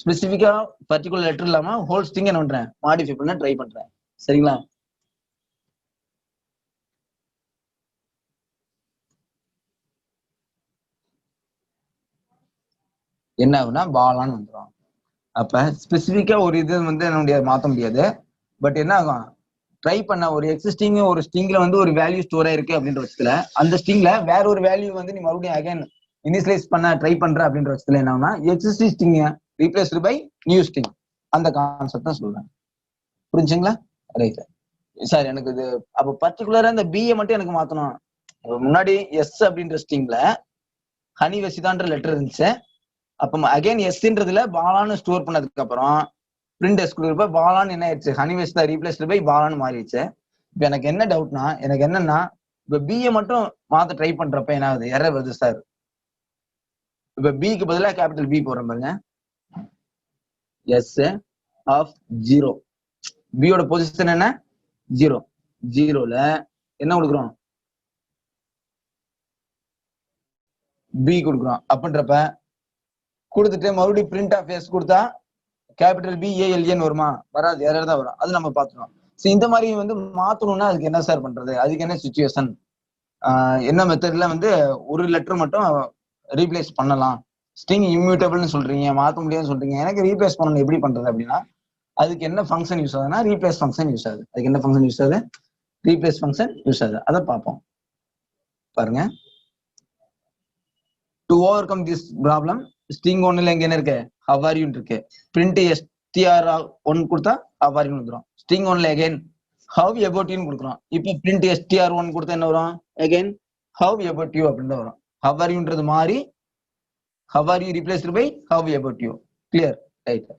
ஸ்பெசிஃபிக்கா பர்டிகுலர் லெட்டர் இல்லாம ஹோல் ஸ்டிங் என்ன பண்றேன், மாடிஃபை பண்ண ட்ரை பண்றேன். சரிங்களா? என்ன ஆகுனா பாலான்னு வந்துடும். அப்ப ஸ்பெசிஃபிக்கா ஒரு இது வந்து என்னுடைய மாத்த முடியாது. பட் என்ன ஆகும், ட்ரை பண்ண ஒரு எக்ஸிஸ்டிங் ஒரு ஸ்ட்ரிங்ல வந்து ஒரு வேல்யூ ஸ்டோர் ஆயிருக்கு அப்படின்ற பட்சத்துல அந்த ஸ்ட்ரிங்ல வேற ஒரு வேல்யூ வந்து நீ மறுபடியும் அகைன் இனிஷியலைஸ் பண்ண ட்ரை பண்ற அப்படின்ற பட்சத்துல என்ன ஆகுனா existing string replaced by new string, அந்த கான்செப்ட் தான் சொல்றேன். புரிஞ்சுங்களா? Right sir. எனக்கு இது அப்ப பர்டிகுலரா இந்த பிஏ மட்டும் எனக்கு மாத்தணும். முன்னாடி எஸ் அப்படின்ற ஸ்ட்ரிங்ல ஹனி வெசிதான்ற லெட்டர் இருந்துச்சு. அப்ப அகைன் எஸ்ன்றதுல பாலான்னு ஸ்டோர் பண்ணதுக்கு அப்புறம் பிரிண்ட் எஸ் கொடுக்குறப்ப பாலான்னு என்ன ஆயிடுச்சு, ஹனி வெஸ் தான் ரீப்ளேஸ்டு பை பாலான்னு மாறிடுச்சு. இப்ப எனக்கு என்ன டவுட்னா, எனக்கு என்னன்னா இப்ப பிஏ மட்டும் மாத்த ட்ரை பண்றப்ப என்ன ஆகுது, எரர் வருது சார். இப்ப பிக்கு பதிலாக கேபிட்டல் பி போடுறேன் பாருங்க, எஸ் ஆஃப் 0. பியோட பொசிஷன் என்ன, 0. 0ல என்ன கொடுக்குறோம், பி கொடுக்குறோம். அப்படின்றப்ப கொடுத்துட்டு மறுபடியும் பிரிண்ட் ஆஃப் எஸ் கொடுத்தா கேபிட்டல் பி ஏஎல்ஏன்னு வருமா, வராது, எரர் தான் வரும். அது நம்ம பார்த்துக்கணும். இந்த மாதிரி வந்து மாத்தணும்னா அதுக்கு என்ன சார் பண்றது, அதுக்கு என்ன சுச்சுவேஷன், என்ன மெத்தட்ல வந்து ஒரு லெட்டர் மட்டும் ரீப்ளேஸ் பண்ணலாம். ஸ்ட்ரிங் இம்யூட்டபிள்னு சொல்றீங்க, மாத்த முடியாதுன்னு சொல்றீங்க, எனக்கு ரீப்ளேஸ் பண்ணணும் எப்படி பண்றது அப்படின்னா அதுக்கு என்ன ஃபங்க்ஷன் யூஸ் ஆகுதுன்னா ரீப்ளேஸ் ஃபங்க்ஷன் யூஸ் ஆகுது. அதுக்கு என்ன ஃபங்க்ஷன் யூஸ் ஆகுது, ரீப்ளேஸ் ஃபங்க்ஷன் யூஸ் ஆகுது. அதை பார்ப்போம் பாருங்க. To over come this problem, string ஒன்னுல எங்க என்ன இருக்கு, ஹவ் ஆர் யூ இருக்கு. பிரிண்ட் எஸ்டிஆர் 1 கொடுத்தா ஹவ் ஆர் யூ வந்துடும். ஸ்ட்ரிங் ஒன்ல அகைன் ஹவ் அபவுட் யூன்னு கொடுக்குறோம். இப்போ பிரிண்ட் எஸ்டிஆர் 1 கொடுத்தா என்ன வரும், அகைன் ஹவ் அபவுட் யூ அப்படின்னு வரும். ஹவ் ஆர் யூன்றது மாறி how are you replaced by how about you. Clear? Right.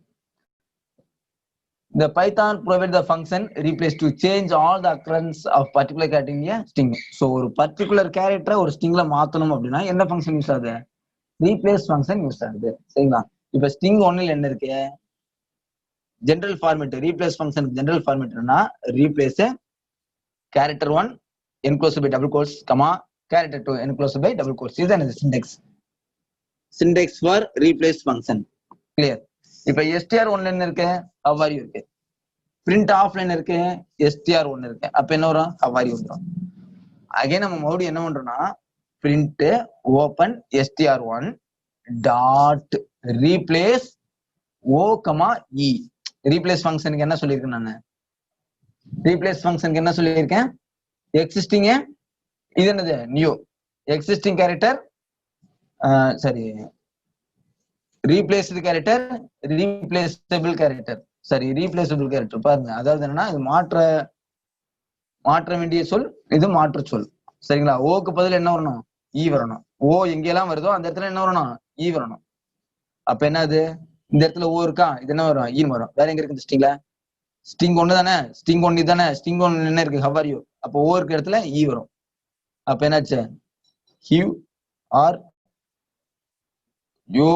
The Python provide the function replace to change all the occurrence of particular character in a string. So ஒரு particular character ஒரு stringல மாத்தணும் அப்படின்னா என்ன function use ஆகுது, replace function use ஆகுது. சரிங்களா? இப்ப string 1ல என்ன இருக்கு, general format. Replace function general ஃபார்மேட்னா replace character 1 enclosed by double quotes, comma character 2 enclosed by double quotes. இதுதான் இது syntax for replace function. Clear? இப்ப str1ல என்ன இருக்கு, how are you இருக்கு. பிரிண்ட் ஆஃப்லைன் இருக்கு, str1 இருக்கு. அப்ப என்ன வரும், how are you வந்துரும். அகைன் நம்ம மறுபடியும் என்ன பண்றோம்னா print open str1 dot replace O comma E. Replace ஃபங்க்ஷனுக்கு என்ன சொல்லியிருக்கேன் நான், ரீப்ளேஸ் ஃபங்க்ஷனுக்கு என்ன சொல்லியிருக்கேன், எக்ஸிஸ்டிங் இது என்னது நியூ, எக்ஸிஸ்டிங் கேரக்டர் சரி ரீப்ளேஸ்டு கேரக்டர், ரீப்ளேசபிள் கேரக்டர், சரி ரீப்ளேசபிள் கேரக்டர். பாருங்க, அதாவது என்னன்னா இது மாற்ற வேண்டிய சொல், இது மாற்று சொல். சரிங்களா? ஓக்கு பதில் என்ன வரணும், ஈ வரணும். ஓ எங்கெல்லாம் வருதோ அந்த இடத்துல என்ன வரணும், ஈ வரணும். அப்ப என்னது, இந்த இடத்துல ஓ இருக்கா, இது என்ன வரும், ஈன்னு வரும். வேற எங்க இருக்கு ஸ்ட்ரிங்ல, ஸ்ட்ரிங் 1 தானே, ஸ்ட்ரிங் 1 தானே, ஸ்ட்ரிங் 1 என்ன இருக்கு, ஹவ் ஆர் யூ. அப்போ ஓ இருக்க இடத்துல ஈ வரும். அப்ப என்னாச்சு, ஹியூ ஆர் யோ,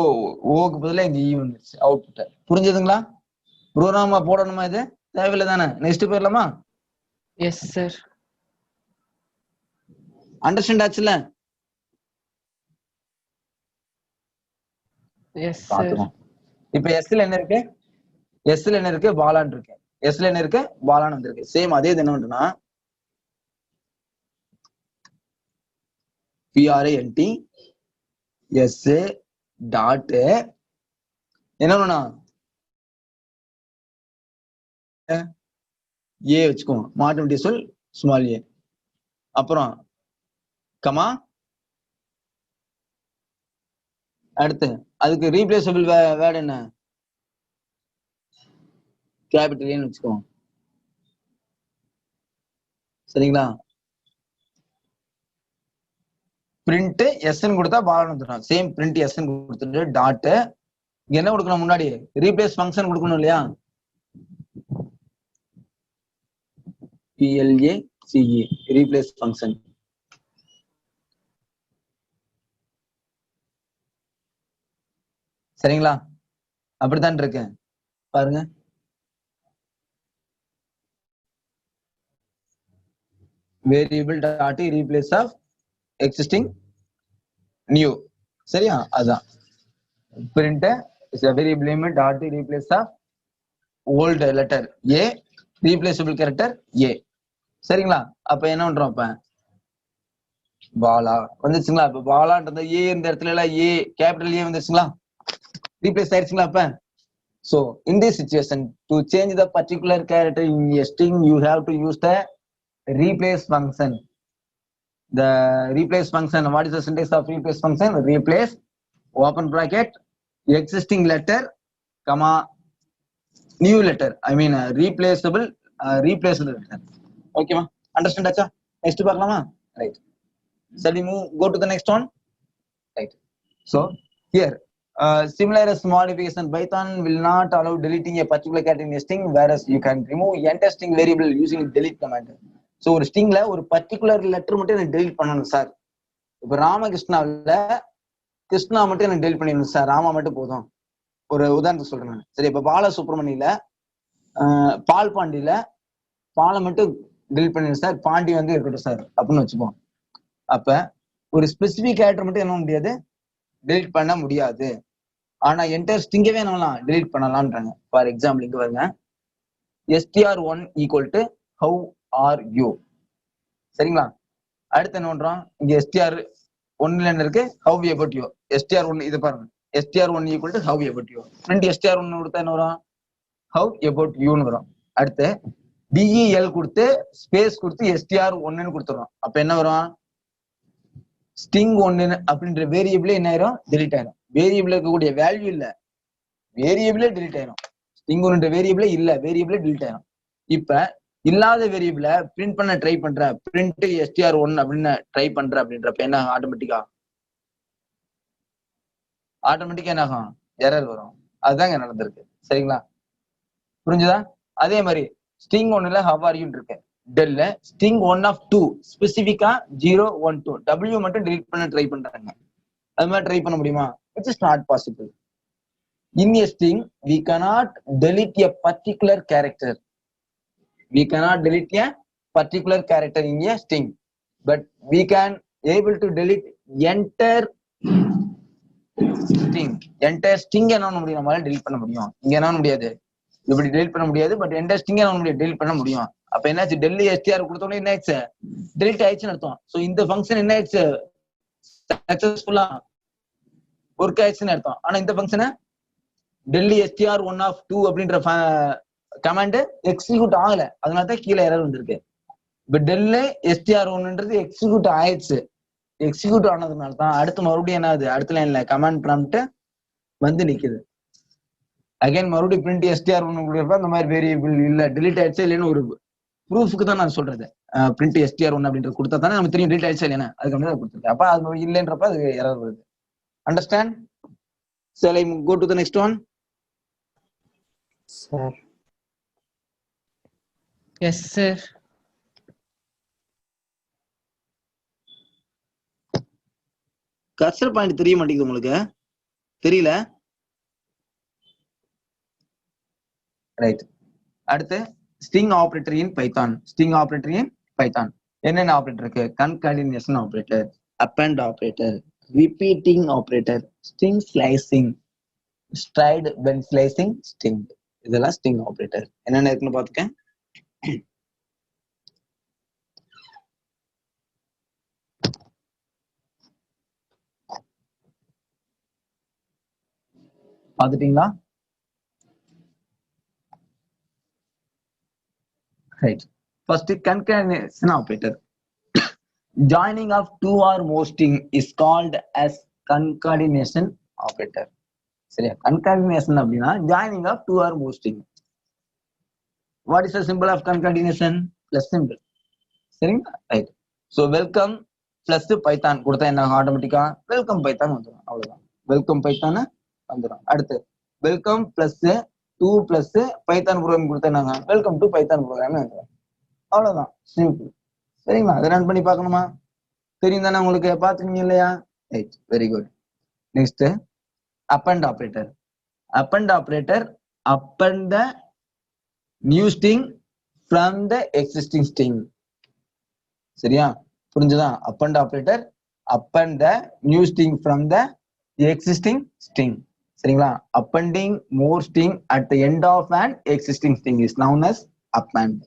ஓக்கு பதிலா இங்க ஈ வந்துருச்சு அவுட்புட். புரிஞ்சதுங்களா? ப்ரோக்ராமா போடணுமா, இது தேவையில்லை தானே. நெக்ஸ்ட் போயிடலாமா? Yes sir. அண்டர்ஸ்டாண்ட் ஆச்சுல? Yes sir. இப்ப எஸ்ல என்ன இருக்கு, எஸ்ல என்ன இருக்கு, பாலான் இருக்கு. எஸ்ல என்ன இருக்கு, பாலான் வந்திருக்கு. சேம் அதே இது என்ன பண்றோம்னா print எஸ் டாட் என்ன பண்ணணும், ஏ வச்சுக்கோங்க, மாற்ற வேண்டிய சொல் ஸ்மால் ஏ. அப்புறம் கமா, அடுத்து அதுக்கு ரீப்ளேசபிள் வேர்ட் என்ன, கேபிட்டல் ஏன்னு வச்சுக்கோங்க. சரிங்களா? பிரிண்ட் எஸ்ன்னு கொடுத்தா பாலன் வந்துடும். சேம் பிரிண்ட் எஸ்ன்னு கொடுத்துட்டு டாட் இங்க என்ன கொடுக்கணும், முன்னாடி ரீப்ளேஸ் ஃபங்க்ஷன் கொடுக்கணும் இல்லையா, PLACE ரீப்ளேஸ் ஃபங்க்ஷன். சரிங்களா? அப்படித்தான் இருக்கு பாருங்க. Variable dot replace of existing new. சரியா? அதான் print is a variable name dot replace of old letter a replaceable character a. சரிங்களா? அப்ப என்ன பண்றோம்? அப்ப பாலா வந்துச்சுங்களா? இப்ப பாலான்றது ஏ இந்த இடத்துல எல்லாம் ஏ கேபிட்டல் ஏ வந்துச்சுங்களா? ரீப்ளேஸ் ஆயிடுச்சுங்களா? அப்ப so in this situation to change the particular character in a string you have to use the replace function. The replace function, what is the syntax of replace function? Replace open bracket existing letter comma new letter, I mean replaceable replaceable letter. Okay ma, understand acha? Next பார்க்கலாமா? Right, shall we move go to the next one? Right, so here similar as modification, Python will not allow deleting a particular character in a string, whereas you can remove entire string variable using delete command. So ஒரு ஸ்ட்ரிங்ல ஒரு particular letter மட்டும் எனக்கு delete பண்ணணும் sir. இப்ப ராமகிருஷ்ணாவில் கிருஷ்ணா மட்டும் எனக்கு delete பண்ணிடணும் sir, Rama மட்டும் போதும். ஒரு உதாரணத்துக்கு சொல்றேன் நான். சரி, இப்ப பாலசுப்ரமணியில பால் பாண்டியில பாலை மட்டும் delete பண்ணிடணும் சார், பாண்டி வந்து இருக்கட்டும் சார் அப்படின்னு வச்சுப்போம். அப்ப ஒரு ஸ்பெசிபிக் கேரக்டர் மட்டும் என்ன முடியாது, delete பண்ண முடியாது. ஆனா என்டையர் ஸ்ட்ரிங்கவே என்னலாம் delete பண்ணலாம்ன்றாங்க. ஃபார் எக்ஸாம்பிள் இங்க பாருங்க, str1 equal to how are you. சரிங்களா? அடுத்து என்ன பண்றோம், இங்க str1 என்ன இருக்கு, ஹவ் அபவுட் யூ. str1 இது பாருங்க, str1 equal to have about you. ரெண்டு str1 கொடுத்தா என்ன வரும், ஹவ் அபவுட் யூன்னு வரும். அடுத்து del கொடுத்து ஸ்பேஸ் கொடுத்து str1 கொடுத்துறோம். அப்ப என்ன வரும், ஸ்ட்ரிங் 1 அப்படின்ற வேரியபிளே என்ன ஆயிரும், delete ஆயிரும். வேரியபிள் இருக்கக்கூடிய வேல்யூ இல்ல, வேரியபிளே delete ஆயிரும். ஸ்ட்ரிங் 1 வேரியபிளே இல்ல, வேரியபிளே delete ஆயிரும். இப்ப இல்லாத வேரியபிள பிரிண்ட் பண்ண ட்ரை பண்ற, பிரிண்ட் str1 அப்படின்னு ட்ரை பண்ற அப்படின்றப்ப என்ன ஆட்டோமேட்டிக்கா என்ன ஆகும், எரர் வரும். அதுதாங்க நடந்திருக்கு. சரிங்களா? புரிஞ்சுதா? அதே மாதிரி ஸ்ட்ரிங் 1ல ஹவ் ஆர் யூ இருக்கு, டெல்ல ஸ்ட்ரிங் 1 of 2 ஸ்பெசிபிக்கா 0 1 2 w மட்டும் delete பண்ண ட்ரை பண்றாங்க. அது மாதிரி ட்ரை பண்ண முடியுமா? It is not possible. In a string we cannot delete a particular character. We cannot delete a particular character in a string, but we can able to delete entire string. Entire string என்ன பண்ண முடியும், நம்மளால delete பண்ண முடியும். இங்க என்ன முடியாது, இப்படி delete பண்ண முடியாது, பட் entire string என்ன முடியும், delete பண்ண முடியும். அப்ப என்னாச்சு, டெல்லி str கொடுத்தோன்னே என்ன ஆயிடுச்சு, delete ஆயிடுச்சுன்னு அர்த்தம். சோ இந்த ஃபங்க்ஷன் என்ன ஆயிடுச்சு, சக்சஸ்ஃபுல்லா ஒர்க் ஆயிடுச்சுன்னு அர்த்தம். ஆனா இந்த ஃபங்க்ஷனை டெல்லி str1 of 2 அப்படின்ற கமாண்ட் எக்ஸிக்யூட் ஆகல, அதனாலதான் கீழே எரர் வந்திருக்கு. இப்ப டெல்ல str1ன்றது எக்ஸிக்யூட் ஆயிடுச்சு. எக்ஸிக்யூட் ஆனதுனால தான் அடுத்து மறுபடியும் என்ன ஆகுது, அடுத்த லைன்ல கமாண்ட் ப்ராம்ப்ட் வந்து நிக்குது. அகைன் மறுபடியும் பிரிண்ட் str1 அந்த மாதிரி வேரியபிள் இல்ல, delete ஆயிடுச்சு இல்லைன்னு ஒரு ப்ரூஃபுக்கு தான் நான் சொல்றது. பிரிண்ட் str1 அப்படின்றது கொடுத்தா தானே நம்ம தெரியும் delete ஆயிடுச்சு இல்லைன்னா, அதுக்கு வந்து கொடுத்துருக்கேன். அப்ப அது இல்லைன்றப்ப அது எரர் வருது. Understand? Shall I go to the next one? Sir. Yes, sir. Cursor point தெரிய மாட்டேங்குது உங்களுக்கு, தெரியல? ரைட். அடுத்து string operator in Python. String operator in Python என்னென்ன ஆபரேட்டர் இருக்கு, concatenation operator, append operator, repeating operator, string slicing, stride when slicing string, இதெல்லாம் string operator. என்னென்ன இருக்குன்னு பாத்துக்க. பாத்துட்டீங்களா? Right. First concatenation operator. Joining of two or more string is called as concatenation operator. சரியா? concatenation அப்படின்னா joining of two or more string. What is the symbol of concatenation? Plus symbol. சரிங்களா? Right. So welcome plus Python கொடுத்தா என்ன ஆட்டோமேட்டிக்கா welcome Python வந்துடும். அவ்வளவுதான், welcome Python வந்துடும். அடுத்து welcome plus 2 plus Python program கொடுத்தா என்னங்க வெல்கம் டு பைத்தான் ப்ரோக்ராம் வந்துடும். அவ்வளவுதான், சிம்பிள். சரிங்களா? அதை ரன் பண்ணி பார்க்கணுமா? தெரியும் தானே உங்களுக்கு, பாத்துக்கீங்க இல்லையா? Right, very good. Next append operator. Append operator append the new string from the existing string. சரியா? புரிஞ்சுதா? Append operator append the new string from the existing string. சரிங்களா? appending more string at the end of an existing string is known as append.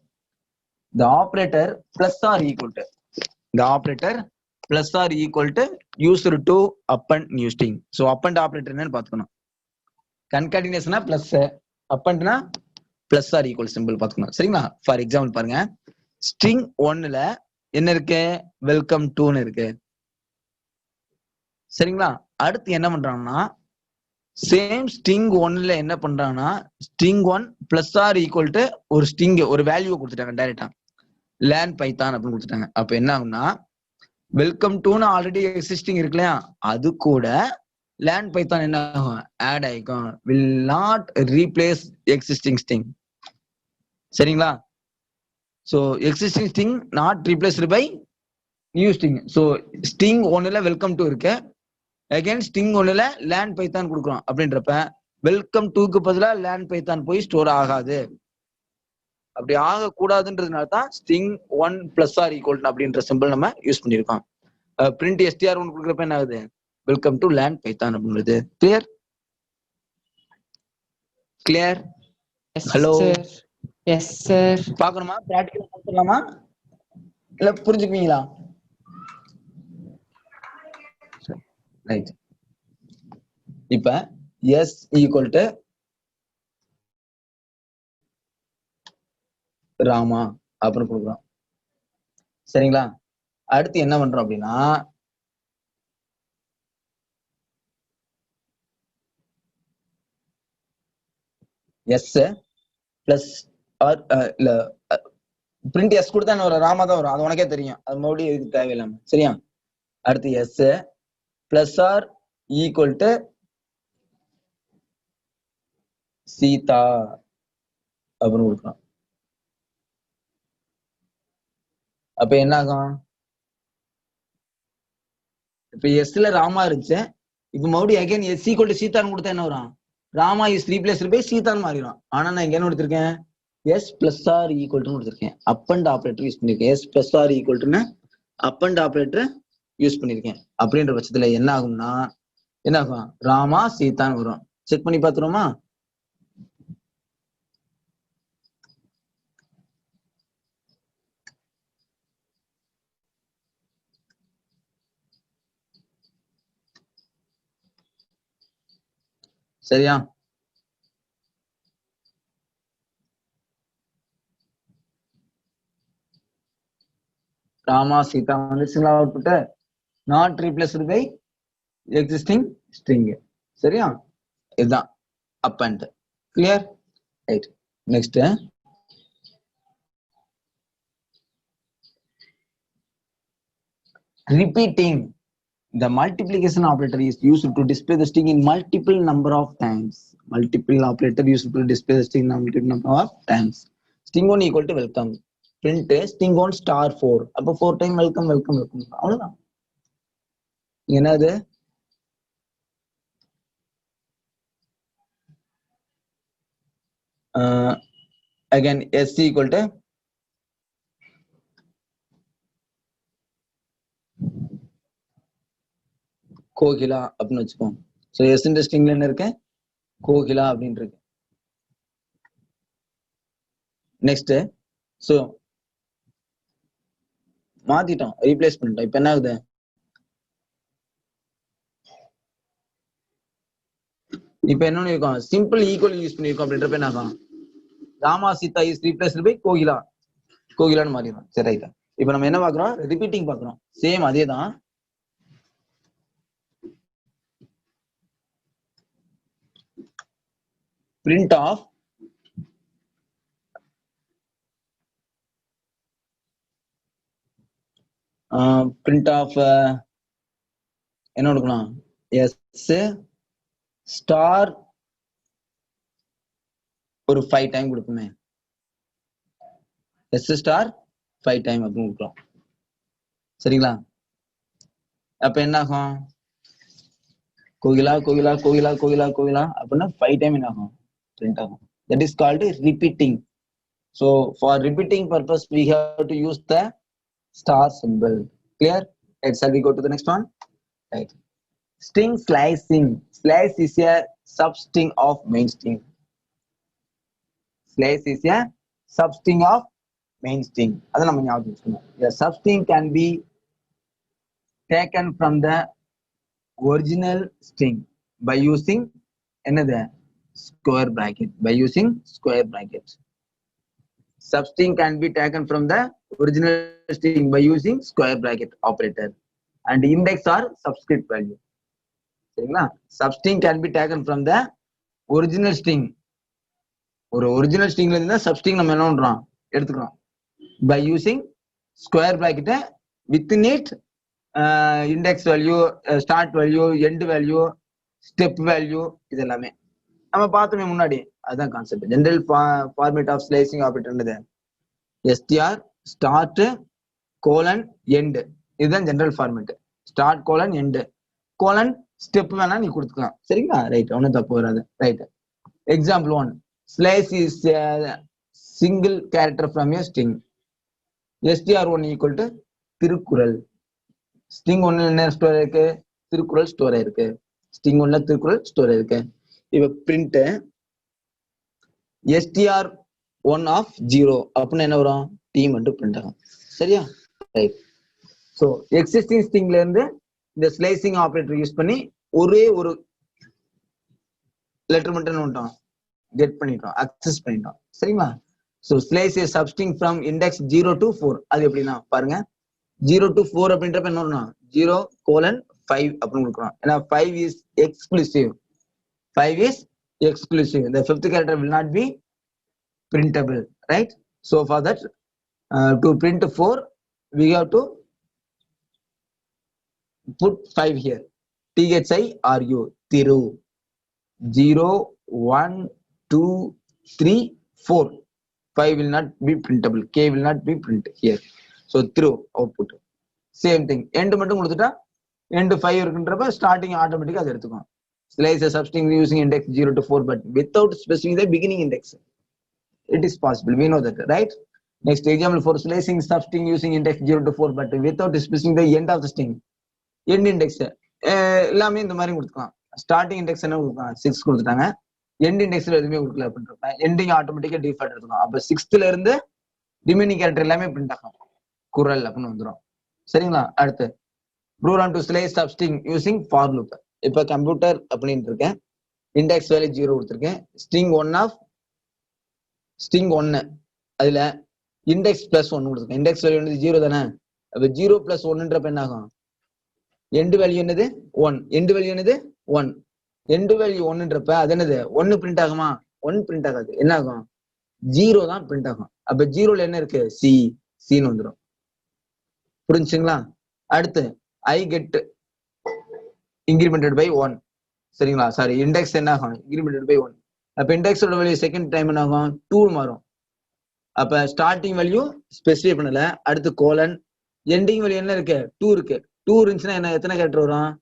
The operator plus or equal to used to append new string. So append operator என்னன்னு பார்த்துக்கணும். கன்கார்டினேஷனா plus, அப்பண்ட்னா plus R equal simple பார்த்துக்கணும். சரிங்களா? For example பாருங்க, string 1ல என்ன இருக்கு? வெல்கம் டுன்னு இருக்கு. சரிங்களா? அடுத்து என்ன பண்றாங்கன்னா, சேம் ஸ்ட்ரிங் 1ல என்ன பண்றாங்கன்னா, string 1 plus R equal to ஒரு ஸ்ட்ரிங், ஒரு வேல்யூ கொடுத்துட்டாங்க டைரக்டா, லேர்ன் பைத்தான் அப்படின்னு கொடுத்துட்டாங்க. அப்ப என்ன ஆகும்னா, வெல்கம் டுன்னு ஆல்ரெடி எக்ஸிஸ்டிங் இருக்கு இல்லையா, அது கூட லேர்ன் பைத்தான் என்ன ஆகும்? ஆட் ஆயிக்கும். Will not replace existing string. சரிங்களா? So existing string not replaced by new string. So string 1ல வெல்கம் டு இருக்கு, அகைன் ஸ்ட்ரிங் 1ல லேர்ன் பைத்தான் கொடுக்குறோம். அப்படின்றப்ப வெல்கம் 2க்கு பதிலா லேர்ன் பைத்தான் போய் ஸ்டோர் ஆகாது. அப்படி ஆகக்கூடாதுன்றதுனால தான் ஸ்ட்ரிங் 1 பிளஸ் ஆர் ஈக்குவல் அப்படின்ற சிம்பிள் நம்ம யூஸ் பண்ணியிருக்கோம். பிரிண்ட் str1 கொடுக்குறப்ப என்ன ஆகுது? வெல்கம் டு லேர்ன் பைத்தான் அப்படின்றது. Clear? Clear? Hello, yes sir. பார்க்கணுமா? பிராக்டிகல் பண்ணலாமா இல்ல புரிஞ்சுக்குவீங்களா? ரைட். இப்ப s ஈக்குவல் டு ராமா அப்படின்னு கொடுக்குறோம். சரிங்களா? அடுத்து என்ன பண்றோம் அப்படின்னா, எஸ் பிளஸ் ஆர் இல்ல பிரிண்ட் எஸ் கொடுத்தா என்ன வரும்? ராமா தான் வரும். அது உனக்கே தெரியும், அது மறுபடியும் இதுக்கு தேவையில்லாம. சரியா? அடுத்து S plus R equal to Sita அப்படின்னு கொடுக்குறோம். அப்ப என்ன ஆகும்? இப்ப எஸ்ல ராமா இருந்துச்சு, இப்ப மறுபடியும் அகைன் எஸ் ஈக்குவல் டு சீதான்னு கொடுத்தா என்ன வரும்? ராமா இஸ் ரீப்ளேஸ்டு பை சீதான்னு மாறிடும். ஆனா நான் இங்க என்ன கொடுத்திருக்கேன்? S plus R equal to கொடுத்திருக்கேன். அப்பண்ட் ஆபரேட்டர் யூஸ் பண்ணிருக்கேன். எஸ் பிளஸ் ஆர் ஈக்குவல் டுன்னு அப்பண்ட் ஆபரேட்டர் யூஸ் பண்ணிருக்கேன். அப்படின்ற பட்சத்துல என்ன ஆகும்னா, என்ன ஆகும்? ராமா சீதான்னு வரும். செக் பண்ணி பாத்துருவோமா? சரியா? ராமா சீதா வந்து single output, not replaced by existing string. சரியா? இதுதான் append. Clear? Right. Next, repeating. The multiplication operator is used to display the string in multiple number of times. Multiple operator used to display the string in multiple number of times. String 1 equal to welcome. Print string 1 star 4. அப்ப 4 time welcome welcome welcome. அவ்வளவுதான். என்னது? Again s equal to Kokila அப்படின்னு வச்சுக்கோம். So S ஸ்ட்ரிங்ல என்ன இருக்கு? கோகிலா அப்படின்னு இருக்கு. Next, so மாத்திட்டோம், replace பண்ணிட்டோம். இப்ப என்ன ஆகுது? இப்ப என்ன பண்ணிருக்கோம்? சிம்பிள் ஈக்குவல் யூஸ் பண்ணிருக்கோம். அப்படின்றப்ப என்ன ஆகும்? Rama Sita is replaced by Kokila, கோகிலான்னு மாறிடும். சரி, ரைட்டா? இப்ப நம்ம என்ன பாக்குறோம்? ரிப்பீட்டிங் பாக்குறோம். சேம் அதே தான். print of என்ன கொடுக்கலாம்? எஸ் ஸ்டார் ஒரு 5 டைம் கொடுக்குமே. எஸ் ஸ்டார் 5 டைம் அப்படின்னு கொடுக்கலாம். சரிங்களா? அப்ப என்ன ஆகும்? கோகிலா கோகிலா கோகிலா கோகிலா கோகிலா அப்படின்னா 5 டைம் என்ன ஆகும்? print ஆகும். That is called repeating. So for repeating purpose we have to use the star symbol. Clear? Right, shall we go to the next one? Right. String slicing. Slice is a substring of main string. Slice is a substring of main string. அதை நம்ம ஞாபகம் வச்சுக்கணும். A substring can be taken from the original string by using another square bracket. By using square bracket. Substring can be taken from the original string by using square bracket operator. And index or subscript value. சரிங்களா? Substring can be taken from the original string. ஒரு original ஸ்ட்ரிங்ல இருந்தா substring நம்ம என்ன பண்றோம் எடுத்துக்கிறோம் by using square bracket within it index value, start value, end value, step value இது எல்லாமே நம்ம பார்த்தோமே முன்னாடி. அதுதான் concept. General format of slicing ஆபரேட்டர்ன்றது str start colon end. இதுதான் general format. Start colon end colon step வேணா நீ கொடுத்துக்கலாம். சரிங்களா? ரைட், ஒன்றும் தப்பு வராது. Right. Example 1. Slice is a single character from a string. str1 equal to Thirukkural. String 1 என்ன ஸ்டோர் இருக்கு? திருக்குறள் ஸ்டோர் இருக்கு. ஸ்ட்ரிங் 1ல திருக்குறள் ஸ்டோர் இருக்கு. இப்ப பிரிண்ட் str1 of 0 அப்படின்னு என்ன வரும்? t மட்டும் பிரிண்ட் ஆகும். சரியா? ரைட். ஸோ எக்ஸிஸ்டிங் ஸ்ட்ரிங்ல இருந்து இந்த ஸ்லைசிங் ஆபரேட்டர் யூஸ் பண்ணி ஒரே ஒரு லெட்டர் மட்டும் என்ன பண்ணிட்டோம்? கெட் பண்ணிட்டோம், அக்சஸ் பண்ணிட்டோம். சரிங்களா? So slice A substring from index 0 to 4. அது எப்படின்னா பாருங்க, 0 to 4 அப்படின்றப்ப என்ன வரணும்? 0:5 அப்படின்னு கொடுக்குறோம். ஏன்னா 5 is exclusive. 5 is exclusive. The fifth character will not be printable, right? So for that, to print 4, we have to put 5 here. THIRU, Thiru. 0, 1, 2, 3, 4. 5 will not be printable. K will not be printed here. So through output. Same thing. End மட்டும் கொடுத்துட்டா end 5 இருக்குன்றப்ப starting automatically அது எடுத்துக்கும். Slice a substring using index 0 to 4, but without specifying the beginning index. It is possible. We know that, right? Next example for slicing substring using index 0 to 4, but without specifying the end of the string. End index எல்லாமே இந்த மாதிரி கொடுத்துக்கலாம். Starting index என்ன கொடுக்கலாம்? 6 கொடுத்துட்டாங்க. End இண்டெக்ஸ்ல எதுவுமே கொடுக்கல அப்படின்றப்ப எண்டிங் ஆட்டோமேட்டிக்கா டிஃபால்ட் எடுத்துக்கும். அப்ப 6th இருந்து ரிமைனிங் கேரக்டர் எல்லாமே பிரிண்ட் ஆகும். குரல் அப்படின்னு வந்துடும். சரிங்களா? அடுத்து program to slice substring using for loop. இப்ப கம்ப்யூட்டர் அப்படின்னு இருக்கேன். இண்டெக்ஸ் வேல்யூ 0 கொடுத்துருக்கேன். ஸ்ட்ரிங் 1 அதுல இண்டெக்ஸ் பிளஸ் 1 கொடுத்துருக்கேன். இண்டெக்ஸ் வேல்யூ வந்து 0 தானே? அப்ப 0 + 1ன்றப்ப என்ன ஆகும்? எண்ட் வேல்யூ என்னது? 1. எண்ட் வேல்யூ என்னது? 1. எண்ட் வேல்யூ 1ன்றப்ப அது என்னது? 1 பிரிண்ட் ஆகுமா? 1 பிரிண்ட் ஆகாது. என்ன ஆகும்? 0 தான் பிரிண்ட் ஆகும். அப்ப 0ல என்ன இருக்கு? சின்னு வந்துடும். புரிஞ்சுங்களா? அடுத்து I get incremented by 1. சரிங்களா? சாரி, இண்டெக்ஸ் என்ன ஆகும்? incremented by 1. அப்ப இண்டெக்ஸோட வேல்யூ செகண்ட் டைம் என்ன ஆகும்? 2 மாறும். அப்ப ஸ்டார்டிங் வேல்யூ ஸ்பெசிஃபை பண்ணல. அடுத்து கோலன். எண்டிங் வேல்யூ என்ன இருக்கு? 2 இருக்கு. 2 இருந்துச்சுன்னா என்ன? எத்தனை கேரக்டர் வரும்?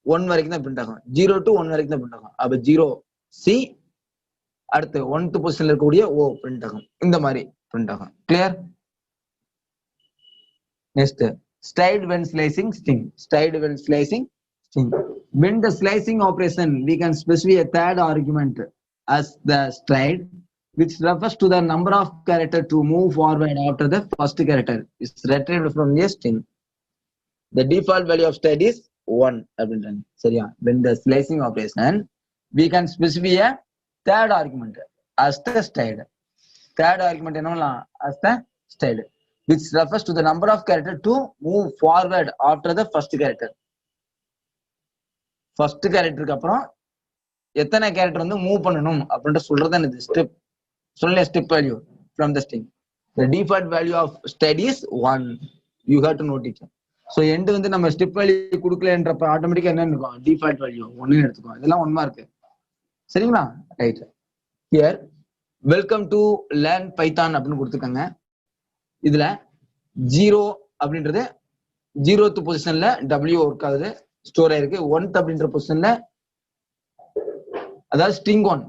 1 வரைக்கும் தான் பிரிண்ட் ஆகும். 0 to 1 வரைக்கும் தான் பிரிண்ட் ஆகும். அப்ப 0 C, அடுத்து 1th பொசிஷன்ல இருக்கக்கூடிய O பிரிண்ட் ஆகும். இந்த மாதிரி பிரிண்ட் ஆகும். Clear? Next stride when slicing string. Stride when slicing string. When the slicing operation, we can specify a third argument as the stride, which refers to the number of characters to move forward after the first character is retrieved from a string. The default value of stride is 1. சரியா? When the slicing operation, we can specify a third argument as the stride. Third argument என்ன? As the stride, which refers to the number of characters to move forward after the first character. First characterக்கு அப்புறம் எத்தனை character வந்து move பண்ணணும் அப்படின்ற சொல்றது என்னது? Step. சொல்ல step value from the string. The default value of stride is 1. You have to note it. So end வந்து நம்ம ஸ்டெப் வேல்யூ கொடுக்கலன்றப்ப ஆட்டோமேட்டிக்கா என்ன இருக்கும்? டிஃபால்ட் வேல்யூ 1 எடுத்துக்கும். இதெல்லாம் 1 மார்க். சரிங்களா? Right. Here welcome to learn Python அப்படின்னு கொடுத்துருக்காங்க. இதுல 0 அப்படின்றது 0th பொசிஷன்ல W ஒர்க் ஆகுது, ஸ்டோர் ஆயிருக்கு. 1th அப்படின்ற பொசிஷன்ல, அதாவது ஸ்ட்ரிங் 1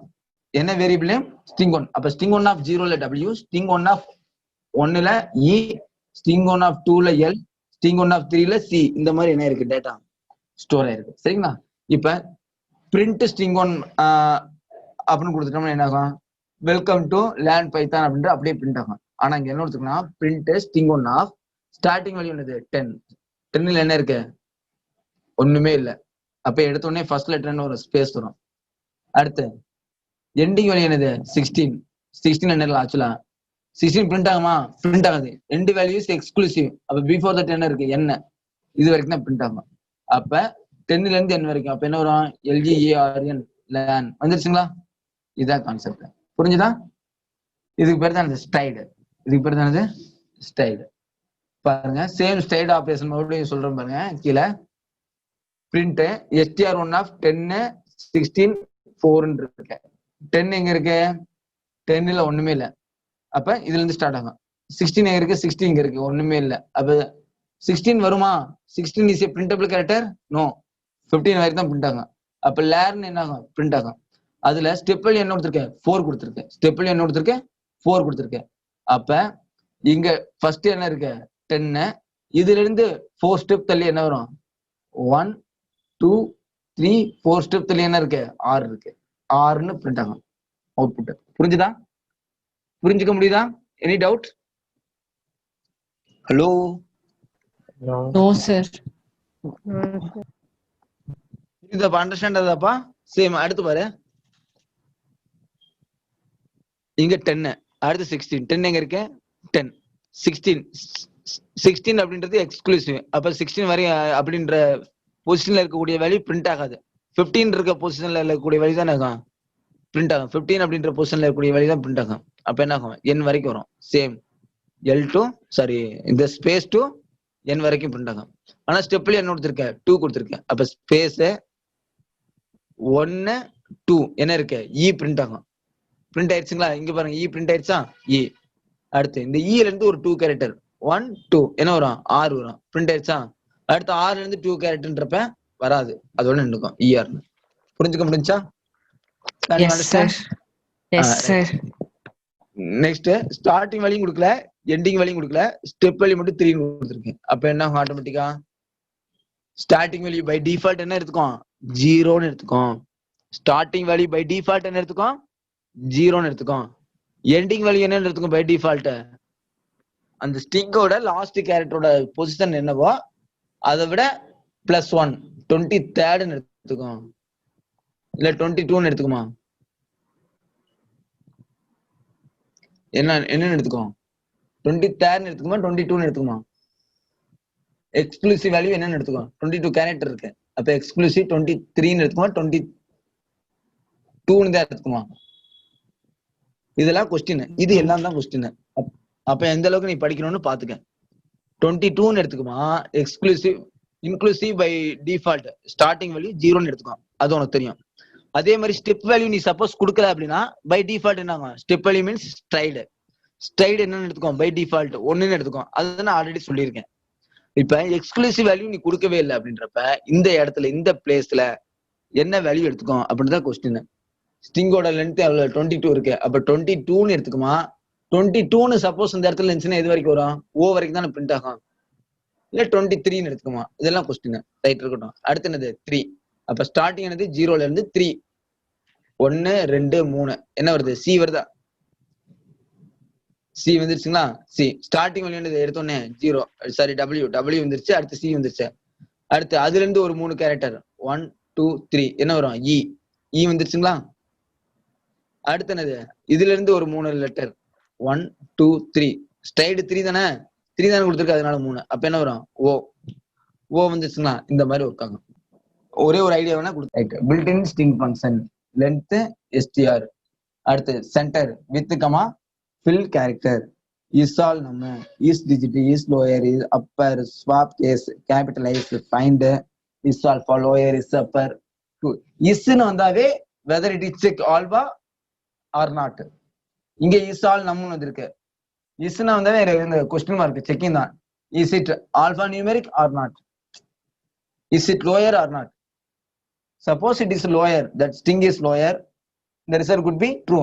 என்ன வேரியபிள்? ஸ்ட்ரிங் 1. அப்ப ஸ்ட்ரிங் 1 of 0ல W, ஸ்ட்ரிங் 1 of 1ல E, ஸ்ட்ரிங் 1 ஆஃப் 2ல எல், ஸ்ட்ரிங் 1 ஆஃப் 3ல சி, இந்த மாதிரி என்ன இருக்கு டேட்டா ஸ்டோர் ஆயிருக்கு. சரிங்களா? இப்ப பிரிண்ட் ஸ்ட்ரிங் 1 அப்படின்னு கொடுத்துட்டோம்னா என்ன ஆகும்? வெல்கம் டு லேர்ன் பைத்தான் அப்படின்ற அப்படியே பிரிண்ட் ஆகும். ஆனா இங்க என்ன கொடுத்துருக்கோம்னா print string 1 of starting value என்னது 10. 10ல என்ன இருக்கு? ஒண்ணுமே இல்லை. அப்ப எடுத்த உடனே ஃபர்ஸ்ட் லெட்டர்னு ஒரு ஸ்பேஸ் வரும். அடுத்து எண்டிங் வேல்யூ என்னது 16. 16 என்ன இருக்கு ஆக்சுவலா 16 பிரிண்ட் ஆகுமா? பிரிண்ட் ஆகுது. End values exclusive. அப்ப பிஃபோர் தட் என்ன இருக்கு? என்ன இது வரைக்கும் தான் பிரிண்ட் ஆகும். அப்ப 10ல இருந்து n வரைக்கும். அப்ப என்ன வரும்? LGARN லேன் வந்துருச்சுங்களா? இதான் கான்செப்ட். புரிஞ்சுதா? இதுக்கு பேர் தான் ஸ்டைடு. இதுக்கு பேர் தான் ஸ்டைடு. பாருங்க சேம் ஸ்டைடு ஆபரேஷன் மறுபடியும் சொல்றேன் பாருங்க. கீழே பிரிண்ட் str1 ஆஃப் 10 16 4 இருக்கு. 10 எங்க இருக்கு? 10ல ஒண்ணுமே இல்லை. அப்ப இதுல இருந்து ஸ்டார்ட் ஆகும். 16 எங்க இருக்கு? 16 இங்க இருக்கு. ஒண்ணுமே இல்லை. அப்ப 16 வருமா? 16 is a printable character? No. 15 வரைக்கும் தான் பிரிண்ட் ஆகும். அப்ப லேர்ன் என்ன ஆகும்? பிரிண்ட் ஆகும். அதுல ஸ்டெப் வேல்யூ என்ன கொடுத்துருக்கேன்? 4 கொடுத்துருக்கேன். ஸ்டெப் வேல்யூ என்ன கொடுத்துருக்கேன்? 4 கொடுத்துருக்கேன். அப்ப இங்க ஃபர்ஸ்ட் என்ன இருக்கு? 10. இதுல இருந்து 4 ஸ்டெப் தள்ளி என்ன வரும்? 1 2 3 4 ஸ்டெப் தள்ளி என்ன இருக்கு? 6 இருக்கு. 6ன்னு பிரிண்ட் ஆகும் அவுட்புட். புரிஞ்சுதா? புரிஞ்சுக்க முடியுதா? Any doubt? Hello? No, sir. இதுப்பா அண்டர்ஸ்டாண்ட் ஆகுதாப்பா? சேம். அடுத்து பாரு, இங்க 10, அடுத்து 16. 10 எங்க இருக்கு? 10 16 16 அப்படின்றது எக்ஸ்க்ளூசிவ். அப்ப 16 வரை அப்படின்ற பொசிஷன்ல இருக்கக்கூடிய வேல்யூ பிரிண்ட் ஆகாது. 15 இருக்க பொசிஷன்ல இருக்கக்கூடிய வேல்யூ தான் ஆகும் பிரிண்ட் ஆகும். 15 அப்படின்ற பொசிஷன்ல இருக்கக்கூடிய வேல்யூ தான் பிரிண்ட் ஆகும். அப்ப என்ன ஆகும்? n வரைக்கும் வரும். சேம் L2 சாரி இந்த ஸ்பேஸ் டு n வரைக்கும் பிரிண்ட் ஆகும். ஆனா ஸ்டெப்ல என்ன கொடுத்துருக்க? 2 கொடுத்துருக்கேன். அப்ப ஸ்பேஸ் 1 2 என்ன இருக்கு? E பிரிண்ட் ஆகும். பிரிண்ட் ஆயிடுச்சுங்களா? இங்க பாருங்க E பிரிண்ட் ஆயிடுச்சா? E. அடுத்து இந்த E ல இருந்து ஒரு 2 கேரக்டர் 1 2 என்ன வரும்? 6 வரும். பிரிண்ட் ஆயிடுச்சா? அடுத்து 6ல இருந்து 2 கேரக்டர்ன்றப்ப வராது. அதோட நின்னுக்கும் ER. புரிஞ்சுக்க முடிஞ்சா? Yes, sir. Yes, sir. Next starting value கொடுக்கல, எண்டிங் வேல்யூ கொடுக்கல, ஸ்டெப் வேல்யூ மட்டும் 3 கொடுத்துருக்கேன். அப்ப என்ன ஆகும்? ஆட்டோமேட்டிக்கா ஸ்டார்டிங் வேல்யூ பை டிஃபால்ட் என்ன எடுத்துக்கும்? 0ன்னு எடுத்துக்கும். ஸ்டார்டிங் வேல்யூ பை டிஃபால்ட் என்ன எடுத்துக்கும்? 0ன்னு எடுத்துக்கும். எண்டிங் வேல்யூ என்ன எடுத்துக்கும் பை டிஃபால்ட்? அந்த ஸ்ட்ரிங்கோட லாஸ்ட் கேரக்டரோட பொசிஷன் என்னவோ அதை விட +1 23ன்னு எடுத்துக்கும். இல்ல 22ன்னு எடுத்துக்குமா? என்னன்னு எடுத்துக்கும்? 23ன்னு எடுத்துக்குமா? 22ன்னு எடுத்துக்குமா? எக்ஸ்க்ளூசிவ் வேல்யூ என்னன்னு எடுத்துக்கும்? 22 கேரக்டர் இருக்கு. அப்ப எக்ஸ்க்ளூசிவ் 23ன்னு எடுத்துக்குமா? 22ன்னு தான் எடுத்துக்குமா? இதெல்லாம் கொஸ்டின். இது எல்லாம் தான் கொஸ்டின். அப்ப எந்த அளவுக்கு நீ படிக்கணும்னு பாத்துக்க. 22ன்னு எடுத்துக்குமா? Exclusive inclusive by default starting value 0ன்னு எடுத்துக்கும். அது உனக்கு தெரியும். அதே மாதிரி ஸ்டெப் வேல்யூ நீ சப்போஸ் கொடுக்கல அப்படின்னா பை டிஃபால்ட் என்ன ஆகும்? Step value means stride. Stride என்னன்னு எடுத்துக்கும்? பை டிஃபால்ட் 1ன்னு எடுத்துக்கும். அது நான் ஆல்ரெடி சொல்லியிருக்கேன். இப்ப எக்ஸ்க்ளூசிவ் வேல்யூ நீ கொடுக்கவே இல்லை அப்படின்றப்ப இந்த இடத்துல இந்த பிளேஸ்ல என்ன வேல்யூ எடுத்துக்கும் அப்படின்றத கொஸ்டின். ஸ்ட்ரிங்கோட லென்த் எவ்வளவு? 22 இருக்கு. அப்ப 22ன்னு எடுத்துக்குமா? 22ன்னு சப்போஸ் இந்த இடத்துல இருந்துச்சுன்னா எது வரைக்கும் வரும்? O வரைக்கும் தானே பிரிண்ட் ஆகும். இல்ல 23ன்னு எடுத்துக்குமா? இதெல்லாம் கொஸ்டின். ரைட் இருக்கட்டும். அடுத்து என்னது? 3. அப்ப ஸ்டார்டிங் என்னது? 0ல இருந்து 3 1 2 3 என்ன வருது? C வருதா? C வந்துருச்சுங்களா? C ஸ்டார்டிங் வேல்யூ என்னது? எடுத்தோடனே 0 சாரி W வந்துருச்சு. அடுத்து C வந்துருச்சு. அடுத்து அதுல இருந்து ஒரு 3 கேரக்டர் 1 2 3 என்ன வரும்? E வந்துருச்சுங்களா? அடுத்து என்னது? இதுல இருந்து ஒரு 3 லெட்டர் 1 2 3 ஸ்ட்ரைடு 3 தானே? 3 தானே கொடுத்துருக்கு. அதனால 3. அப்ப என்ன வரும்? O வந்துருச்சுங்களா? இந்த மாதிரி ஒர்க் ஆகும். ஒரே ஒரு ஐடியா வேணா கொடுத்து built in string function length str. அடுத்து centre with comma fill character is all நம்ம is digit is lower is upper swap case capitalise find is all for lower is upper இஸ்ன்னு வந்தாவே whether it is check alpha or not. இங்க is all நம்மன்னு வந்திருக்கு. இஸ்னா வந்தாவே இந்த question mark checking தான். Is it alphanumeric or not? Is it lower or not? Suppose it is lower, that string is lower, the result could be true.